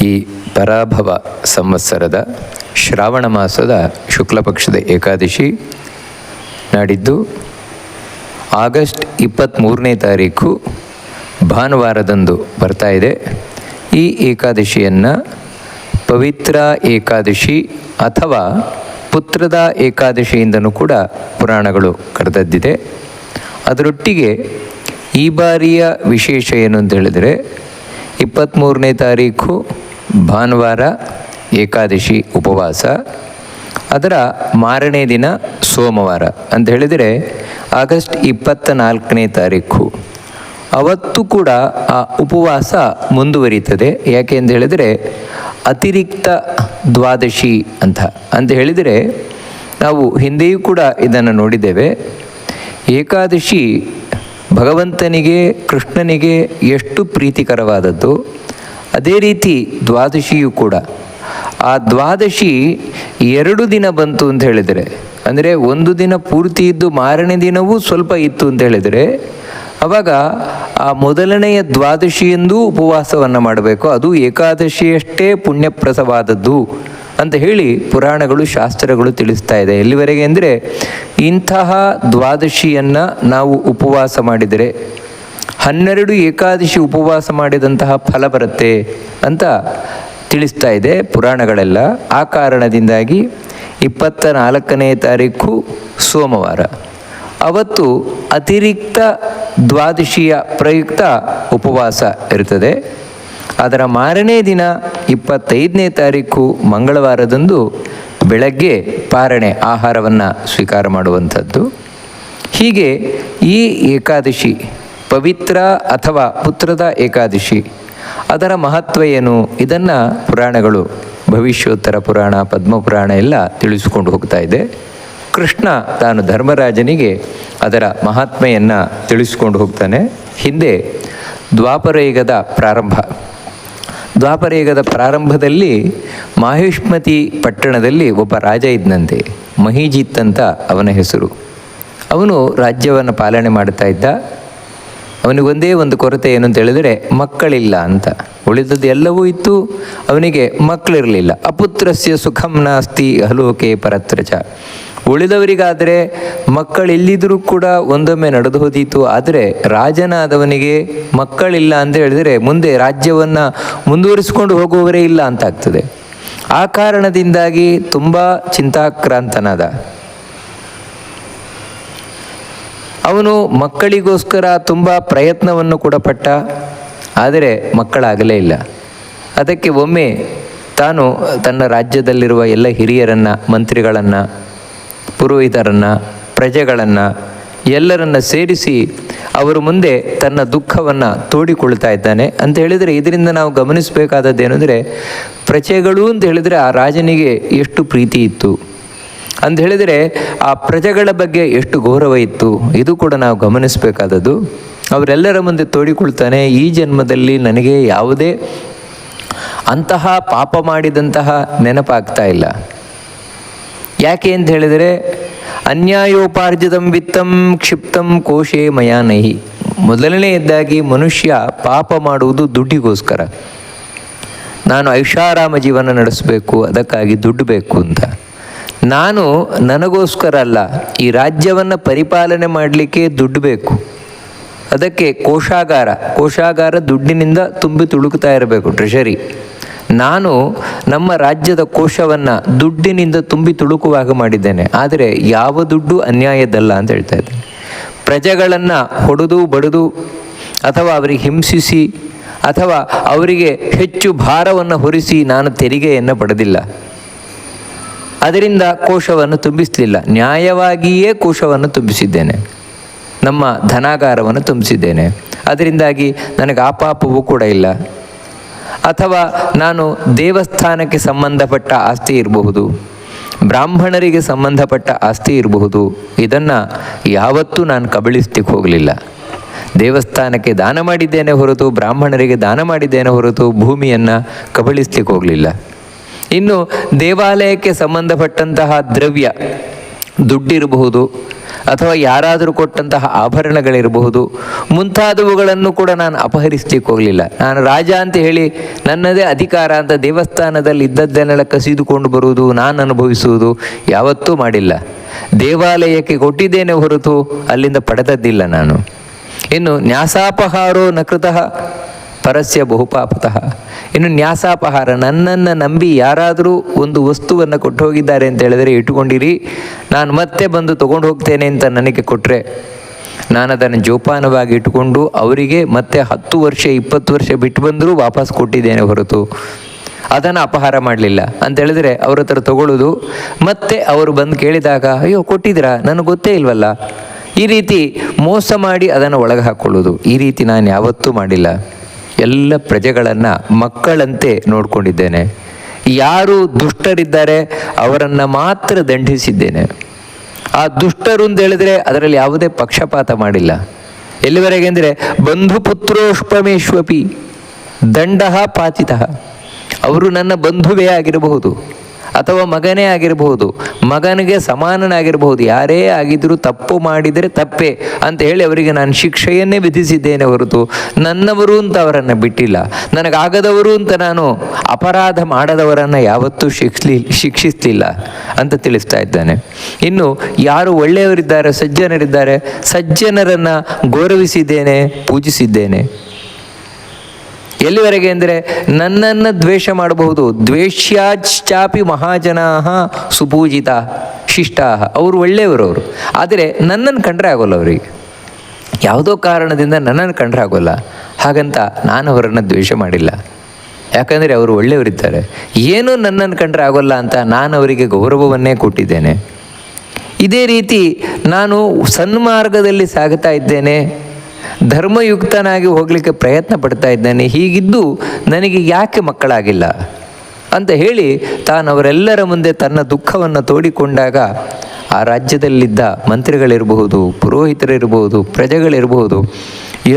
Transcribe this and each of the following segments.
ಈ ಪರಾಭವ ಸಂವತ್ಸರದ ಶ್ರಾವಣ ಮಾಸದ ಶುಕ್ಲ ಪಕ್ಷದ ಏಕಾದಶಿ ನಾಡಿದ್ದು ಆಗಸ್ಟ್ 23ನೇ ತಾರೀಕು ಭಾನುವಾರದಂದು ಬರ್ತಾ ಇದೆ. ಈ ಏಕಾದಶಿಯನ್ನು ಪವಿತ್ರ ಏಕಾದಶಿ ಅಥವಾ ಪುತ್ರದ ಏಕಾದಶಿಯಿಂದನೂ ಕೂಡ ಪುರಾಣಗಳು ಕರೆದದ್ದಿದೆ. ಅದರೊಟ್ಟಿಗೆ ಈ ಬಾರಿಯ ವಿಶೇಷ ಏನು ಅಂತ ಹೇಳಿದರೆ 23ನೇ ತಾರೀಕು ಭಾನುವಾರ ಏಕಾದಶಿ ಉಪವಾಸ, ಅದರ ಮಾರನೇ ದಿನ ಸೋಮವಾರ ಅಂತ ಹೇಳಿದರೆ ಆಗಸ್ಟ್ 24ನೇ ತಾರೀಕು ಅವತ್ತು ಕೂಡ ಆ ಉಪವಾಸ ಮುಂದುವರಿತದೆ. ಯಾಕೆ ಅಂತ ಹೇಳಿದರೆ ಅತಿರಿಕ್ತ ದ್ವಾದಶಿ ಅಂತ ಹೇಳಿದರೆ ನಾವು ಹಿಂದೆಯೂ ಕೂಡ ಇದನ್ನು ನೋಡಿದ್ದೇವೆ. ಏಕಾದಶಿ ಭಗವಂತನಿಗೆ ಕೃಷ್ಣನಿಗೆ ಎಷ್ಟು ಪ್ರೀತಿಕರವಾದದ್ದು, ಅದೇ ರೀತಿ ದ್ವಾದಶಿಯೂ ಕೂಡ. ಆ ದ್ವಾದಶಿ 2 ದಿನ ಬಂತು ಅಂತ ಹೇಳಿದರೆ, ಅಂದರೆ ಒಂದು ದಿನ ಪೂರ್ತಿ ಇದ್ದು ಮಾರನೇ ದಿನವೂ ಸ್ವಲ್ಪ ಇತ್ತು ಅಂತ ಹೇಳಿದರೆ, ಆವಾಗ ಆ ಮೊದಲನೆಯ ದ್ವಾದಶಿಯೆಂದೂ ಉಪವಾಸವನ್ನು ಮಾಡಬೇಕು. ಅದು ಏಕಾದಶಿಯಷ್ಟೇ ಪುಣ್ಯಪ್ರದವಾದದ್ದು ಅಂತ ಹೇಳಿ ಪುರಾಣಗಳು ಶಾಸ್ತ್ರಗಳು ತಿಳಿಸ್ತಾ ಇದೆ. ಎಲ್ಲಿವರೆಗೆ ಅಂದರೆ ಇಂತಹ ದ್ವಾದಶಿಯನ್ನು ನಾವು ಉಪವಾಸ ಮಾಡಿದರೆ 12 ಏಕಾದಶಿ ಉಪವಾಸ ಮಾಡಿದಂತಹ ಫಲ ಬರುತ್ತೆ ಅಂತ ತಿಳಿಸ್ತಾ ಇದೆ ಪುರಾಣಗಳೆಲ್ಲ. ಆ ಕಾರಣದಿಂದಾಗಿ 24ನೇ ತಾರೀಕು ಸೋಮವಾರ ಅವತ್ತು ಅತಿರಿಕ್ತ ದ್ವಾದಶಿಯ ಪ್ರಯುಕ್ತ ಉಪವಾಸ ಇರುತ್ತದೆ. ಅದರ ಮಾರನೇ ದಿನ 25ನೇ ತಾರೀಕು ಮಂಗಳವಾರದಂದು ಬೆಳಗ್ಗೆ ಪಾರಣೆ ಆಹಾರವನ್ನು ಸ್ವೀಕಾರ ಮಾಡುವಂಥದ್ದು. ಹೀಗೆ ಈ ಏಕಾದಶಿ ಪವಿತ್ರ ಅಥವಾ ಪುತ್ರದ ಏಕಾದಶಿ, ಅದರ ಮಹತ್ವ ಏನು, ಇದನ್ನು ಪುರಾಣಗಳು ಭವಿಷ್ಯೋತ್ತರ ಪುರಾಣ, ಪದ್ಮಪುರಾಣ ಎಲ್ಲ ತಿಳಿಸಿಕೊಂಡು ಹೋಗ್ತಾ ಇದೆ. ಕೃಷ್ಣ ತಾನು ಧರ್ಮರಾಜನಿಗೆ ಅದರ ಮಹಾತ್ಮೆಯನ್ನು ತಿಳಿಸಿಕೊಂಡು ಹೋಗ್ತಾನೆ. ಹಿಂದೆ ದ್ವಾಪರಯುಗದ ಪ್ರಾರಂಭದಲ್ಲಿ ಮಾಹಿಷ್ಮತಿ ಪಟ್ಟಣದಲ್ಲಿ ಒಬ್ಬ ರಾಜ ಇದ್ದಂತೆ, ಮಹೀಜಿತ್ ಅಂತ ಅವನ ಹೆಸರು. ಅವನು ರಾಜ್ಯವನ್ನು ಪಾಲನೆ ಮಾಡ್ತಾ ಇದ್ದ. ಅವನಿಗೊಂದೇ ಒಂದು ಕೊರತೆ ಏನು ಅಂತ ಹೇಳಿದರೆ ಮಕ್ಕಳಿಲ್ಲ ಅಂತ. ಉಳಿದದ್ದು ಎಲ್ಲವೂ ಇತ್ತು, ಅವನಿಗೆ ಮಕ್ಕಳಿರಲಿಲ್ಲ. ಅಪುತ್ರಸ್ಯ ಸುಖಂ ನಾಸ್ತಿ ಅಹಲೋಕೆ ಪರತ್ರಚ. ಉಳಿದವರಿಗಾದರೆ ಮಕ್ಕಳಿಲ್ಲಿದ್ದರೂ ಕೂಡ ಒಂದೊಮ್ಮೆ ನಡೆದು ಹೋದೀತು. ಆದರೆ ರಾಜನಾದವನಿಗೆ ಮಕ್ಕಳಿಲ್ಲ ಅಂತ ಹೇಳಿದರೆ ಮುಂದೆ ರಾಜ್ಯವನ್ನು ಮುಂದುವರಿಸಿಕೊಂಡು ಹೋಗುವವರೇ ಇಲ್ಲ ಅಂತ ಆಗ್ತದೆ. ಆ ಕಾರಣದಿಂದಾಗಿ ತುಂಬ ಚಿಂತಾಕ್ರಾಂತನಾದ. ಅವನು ಮಕ್ಕಳಿಗೋಸ್ಕರ ತುಂಬ ಪ್ರಯತ್ನವನ್ನು ಕೂಡ ಪಟ್ಟ, ಆದರೆ ಮಕ್ಕಳಾಗಲೇ ಇಲ್ಲ. ಅದಕ್ಕೆ ಒಮ್ಮೆ ತಾನು ತನ್ನ ರಾಜ್ಯದಲ್ಲಿರುವ ಎಲ್ಲ ಹಿರಿಯರನ್ನು, ಮಂತ್ರಿಗಳನ್ನು, ಪುರೋಹಿತರನ್ನು, ಪ್ರಜೆಗಳನ್ನು ಎಲ್ಲರನ್ನು ಸೇರಿಸಿ ಅವರು ಮುಂದೆ ತನ್ನ ದುಃಖವನ್ನು ತೋಡಿಕೊಳ್ತಾ ಇದ್ದಾನೆ. ಅಂತ ಹೇಳಿದರೆ ಇದರಿಂದ ನಾವು ಗಮನಿಸಬೇಕಾದದ್ದೇನು ಅಂದರೆ, ಪ್ರಜೆಗಳು ಅಂತ ಹೇಳಿದರೆ ಆ ರಾಜನಿಗೆ ಎಷ್ಟು ಪ್ರೀತಿ ಇತ್ತು ಅಂತ ಹೇಳಿದರೆ ಆ ಪ್ರಜೆಗಳ ಬಗ್ಗೆ ಎಷ್ಟು ಗೌರವ ಇತ್ತು, ಇದು ಕೂಡ ನಾವು ಗಮನಿಸಬೇಕಾದದ್ದು. ಅವರೆಲ್ಲರ ಮುಂದೆ ತೋಡಿಕೊಳ್ತಾನೆ, ಈ ಜನ್ಮದಲ್ಲಿ ನನಗೆ ಯಾವುದೇ ಅಂತಹ ಪಾಪ ಮಾಡಿದಂತಹ ನೆನಪಾಗ್ತಾ ಇಲ್ಲ. ಯಾಕೆ ಅಂತ ಹೇಳಿದರೆ ಅನ್ಯಾಯೋಪಾರ್ಜಿತಂ ವಿತ್ತಂ ಕ್ಷಿಪ್ತಂ ಕೋಶೇ ಮಯಾ ನಹಿ. ಮೊದಲನೆಯದಾಗಿ ಮನುಷ್ಯ ಪಾಪ ಮಾಡುವುದು ದುಡ್ಡಿಗೋಸ್ಕರ. ನಾನು ಐಷಾರಾಮ ಜೀವನ ನಡೆಸಬೇಕು, ಅದಕ್ಕಾಗಿ ದುಡ್ಡು ಬೇಕು ಅಂತ. ನಾನು ನನಗೋಸ್ಕರ ಅಲ್ಲ, ಈ ರಾಜ್ಯವನ್ನು ಪರಿಪಾಲನೆ ಮಾಡಲಿಕ್ಕೆ ದುಡ್ಡು ಬೇಕು. ಅದಕ್ಕೆ ಕೋಶಾಗಾರ ದುಡ್ಡಿನಿಂದ ತುಂಬಿ ತುಳುಕ್ತಾ ಇರಬೇಕು, ಟ್ರೆಷರಿ. ನಾನು ನಮ್ಮ ರಾಜ್ಯದ ಕೋಶವನ್ನು ದುಡ್ಡಿನಿಂದ ತುಂಬಿ ತುಳುಕುವಾಗ ಮಾಡಿದ್ದೇನೆ, ಆದರೆ ಯಾವ ದುಡ್ಡು ಅನ್ಯಾಯದಲ್ಲ ಅಂತ ಹೇಳ್ತಾ ಇದ್ದೇನೆ. ಪ್ರಜೆಗಳನ್ನು ಹೊಡೆದು ಬಡಿದು ಅಥವಾ ಅವರಿಗೆ ಹಿಂಸಿಸಿ ಅಥವಾ ಅವರಿಗೆ ಹೆಚ್ಚು ಭಾರವನ್ನು ಹೊರಿಸಿ ನಾನು ತೆರಿಗೆಯನ್ನು ಪಡೆದಿಲ್ಲ. ಅದರಿಂದ ಕೋಶವನ್ನು ತುಂಬಿಸಲಿಲ್ಲ, ನ್ಯಾಯವಾಗಿಯೇ ಕೋಶವನ್ನು ತುಂಬಿಸಿದ್ದೇನೆ, ನಮ್ಮ ಧನಾಗಾರವನ್ನು ತುಂಬಿಸಿದ್ದೇನೆ. ಅದರಿಂದಾಗಿ ನನಗೆ ಆ ಪಾಪವೂ ಕೂಡ ಇಲ್ಲ. ಅಥವಾ ನಾನು ದೇವಸ್ಥಾನಕ್ಕೆ ಸಂಬಂಧಪಟ್ಟ ಆಸ್ತಿ ಇರಬಹುದು, ಬ್ರಾಹ್ಮಣರಿಗೆ ಸಂಬಂಧಪಟ್ಟ ಆಸ್ತಿ ಇರಬಹುದು, ಇದನ್ನು ಯಾವತ್ತೂ ನಾನು ಕಬಳಿಸ್ಲಿಕ್ಕೆ ಹೋಗಲಿಲ್ಲ. ದೇವಸ್ಥಾನಕ್ಕೆ ದಾನ ಮಾಡಿದ್ದೇನೆ ಹೊರತು, ಬ್ರಾಹ್ಮಣರಿಗೆ ದಾನ ಮಾಡಿದ್ದೇನೆ ಹೊರತು ಭೂಮಿಯನ್ನು ಕಬಳಿಸ್ಲಿಕ್ಕೆ ಹೋಗಲಿಲ್ಲ. ಇನ್ನು ದೇವಾಲಯಕ್ಕೆ ಸಂಬಂಧಪಟ್ಟಂತಹ ದ್ರವ್ಯ, ದುಡ್ಡಿರಬಹುದು, ಅಥವಾ ಯಾರಾದರೂ ಕೊಟ್ಟಂತಹ ಆಭರಣಗಳಿರಬಹುದು, ಮುಂತಾದವುಗಳನ್ನು ಕೂಡ ನಾನು ಅಪಹರಿಸ್ಲಿಕ್ಕೆ ಹೋಗಲಿಲ್ಲ. ನಾನು ರಾಜ ಅಂತ ಹೇಳಿ ನನ್ನದೇ ಅಧಿಕಾರ ಅಂತ ದೇವಸ್ಥಾನದಲ್ಲಿ ಇದ್ದದ್ದನ್ನೆಲ್ಲ ಕಸಿದುಕೊಂಡು ಬರುವುದು, ನಾನು ಅನುಭವಿಸುವುದು ಯಾವತ್ತೂ ಮಾಡಿಲ್ಲ. ದೇವಾಲಯಕ್ಕೆ ಕೊಟ್ಟಿದ್ದೇನೆ ಹೊರತು ಅಲ್ಲಿಂದ ಪಡೆದದ್ದಿಲ್ಲ ನಾನು. ಇನ್ನು ನ್ಯಾಸಾಪಹಾರೋ ನ ಕೃತಃ ಪರಸ್ಯ ಬಹುಪಾಪತಃ. ಇನ್ನು ನ್ಯಾಸಾಪಹಾರ, ನನ್ನನ್ನು ನಂಬಿ ಯಾರಾದರೂ ಒಂದು ವಸ್ತುವನ್ನು ಕೊಟ್ಟು ಹೋಗಿದ್ದಾರೆ ಅಂತ ಹೇಳಿದರೆ ಇಟ್ಟುಕೊಂಡಿರಿ, ನಾನು ಮತ್ತೆ ಬಂದು ತೊಗೊಂಡು ಹೋಗ್ತೇನೆ ಅಂತ ನನಗೆ ಕೊಟ್ಟರೆ ನಾನು ಅದನ್ನು ಜೋಪಾನವಾಗಿ ಇಟ್ಟುಕೊಂಡು ಅವರಿಗೆ ಮತ್ತೆ 10 ವರ್ಷ 20 ವರ್ಷ ಬಿಟ್ಟು ಬಂದರೂ ವಾಪಸ್ ಕೊಟ್ಟಿದ್ದೇನೆ ಹೊರತು ಅದನ್ನು ಅಪಹಾರ ಮಾಡಲಿಲ್ಲ. ಅಂತ ಹೇಳಿದರೆ ಅವ್ರ ಹತ್ರ ತಗೊಳ್ಳೋದು, ಮತ್ತೆ ಅವರು ಬಂದು ಕೇಳಿದಾಗ ಅಯ್ಯೋ ಕೊಟ್ಟಿದ್ದೀರಾ, ನನಗೆ ಗೊತ್ತೇ ಇಲ್ವಲ್ಲ, ಈ ರೀತಿ ಮೋಸ ಮಾಡಿ ಅದನ್ನು ಒಳಗೆ ಹಾಕ್ಕೊಳ್ಳೋದು, ಈ ರೀತಿ ನಾನು ಯಾವತ್ತೂ ಮಾಡಿಲ್ಲ. ಎಲ್ಲ ಪ್ರಜೆಗಳನ್ನು ಮಕ್ಕಳಂತೆ ನೋಡಿಕೊಂಡಿದ್ದೇನೆ. ಯಾರು ದುಷ್ಟರಿದ್ದಾರೆ ಅವರನ್ನು ಮಾತ್ರ ದಂಡಿಸಿದ್ದೇನೆ. ಆ ದುಷ್ಟರು ಅಂತ ಹೇಳಿದರೆ ಅದರಲ್ಲಿ ಯಾವುದೇ ಪಕ್ಷಪಾತ ಮಾಡಿಲ್ಲ. ಎಲ್ಲಿವರೆಗೆ ಅಂದರೆ ಬಂಧುಪುತ್ರೋಷ್ಪಮೇಶ್ವಪಿ ದಂಡ ಪಾತಿತಃ. ಅವರು ನನ್ನ ಬಂಧುವೇ ಆಗಿರಬಹುದು ಅಥವಾ ಮಗನೇ ಆಗಿರಬಹುದು, ಮಗನಿಗೆ ಸಮಾನನಾಗಿರಬಹುದು, ಯಾರೇ ಆಗಿದ್ದರೂ ತಪ್ಪು ಮಾಡಿದರೆ ತಪ್ಪೇ ಅಂತ ಹೇಳಿ ಅವರಿಗೆ ನಾನು ಶಿಕ್ಷೆಯನ್ನೇ ವಿಧಿಸಿದ್ದೇನೆ ಹೊರತು ನನ್ನವರು ಅಂತ ಅವರನ್ನು ಬಿಟ್ಟಿಲ್ಲ. ನನಗಾಗದವರು ಅಂತ ನಾನು ಅಪರಾಧ ಮಾಡದವರನ್ನು ಯಾವತ್ತೂ ಶಿಕ್ಷಿಸಲಿಲ್ಲ ಅಂತ ತಿಳಿಸ್ತಾ ಇದ್ದಾನೆ. ಇನ್ನು ಯಾರು ಒಳ್ಳೆಯವರಿದ್ದಾರೆ, ಸಜ್ಜನರಿದ್ದಾರೆ, ಸಜ್ಜನರನ್ನು ಗೌರವಿಸಿದ್ದೇನೆ, ಪೂಜಿಸಿದ್ದೇನೆ. ಎಲ್ಲಿವರೆಗೆ ಅಂದರೆ ನನ್ನನ್ನು ದ್ವೇಷ ಮಾಡಬಹುದು, ದ್ವೇಷ್ಯಾಚಾಪಿ ಮಹಾಜನಾ ಸುಪೂಜಿತ ಶಿಷ್ಟಾ, ಅವರು ಒಳ್ಳೆಯವರು ಅವರು, ಆದರೆ ನನ್ನನ್ನು ಕಂಡ್ರೆ ಆಗೋಲ್ಲ ಅವರಿಗೆ, ಯಾವುದೋ ಕಾರಣದಿಂದ ನನ್ನನ್ನು ಕಂಡ್ರೆ ಆಗೋಲ್ಲ. ಹಾಗಂತ ನಾನು ಅವರನ್ನು ದ್ವೇಷ ಮಾಡಿಲ್ಲ, ಯಾಕಂದರೆ ಅವರು ಒಳ್ಳೆಯವರಿದ್ದಾರೆ. ಏನೂ ನನ್ನನ್ನು ಕಂಡ್ರೆ ಆಗೋಲ್ಲ ಅಂತ ನಾನು ಅವರಿಗೆ ಗೌರವವನ್ನೇ ಕೊಟ್ಟಿದ್ದೇನೆ. ಇದೇ ರೀತಿ ನಾನು ಸನ್ಮಾರ್ಗದಲ್ಲಿ ಸಾಗುತ್ತಾ ಇದ್ದೇನೆ, ಧರ್ಮಯುಕ್ತನಾಗಿ ಹೋಗಲಿಕ್ಕೆ ಪ್ರಯತ್ನ ಪಡ್ತಾ ಇದ್ದೇನೆ. ಹೀಗಿದ್ದು ನನಗೆ ಯಾಕೆ ಮಕ್ಕಳಾಗಿಲ್ಲ ಅಂತ ಹೇಳಿ ತಾನು ಅವರೆಲ್ಲರ ಮುಂದೆ ತನ್ನ ದುಃಖವನ್ನು ತೋಡಿಕೊಂಡಾಗ ಆ ರಾಜ್ಯದಲ್ಲಿದ್ದ ಮಂತ್ರಿಗಳಿರಬಹುದು, ಪುರೋಹಿತರಿರಬಹುದು, ಪ್ರಜೆಗಳಿರಬಹುದು,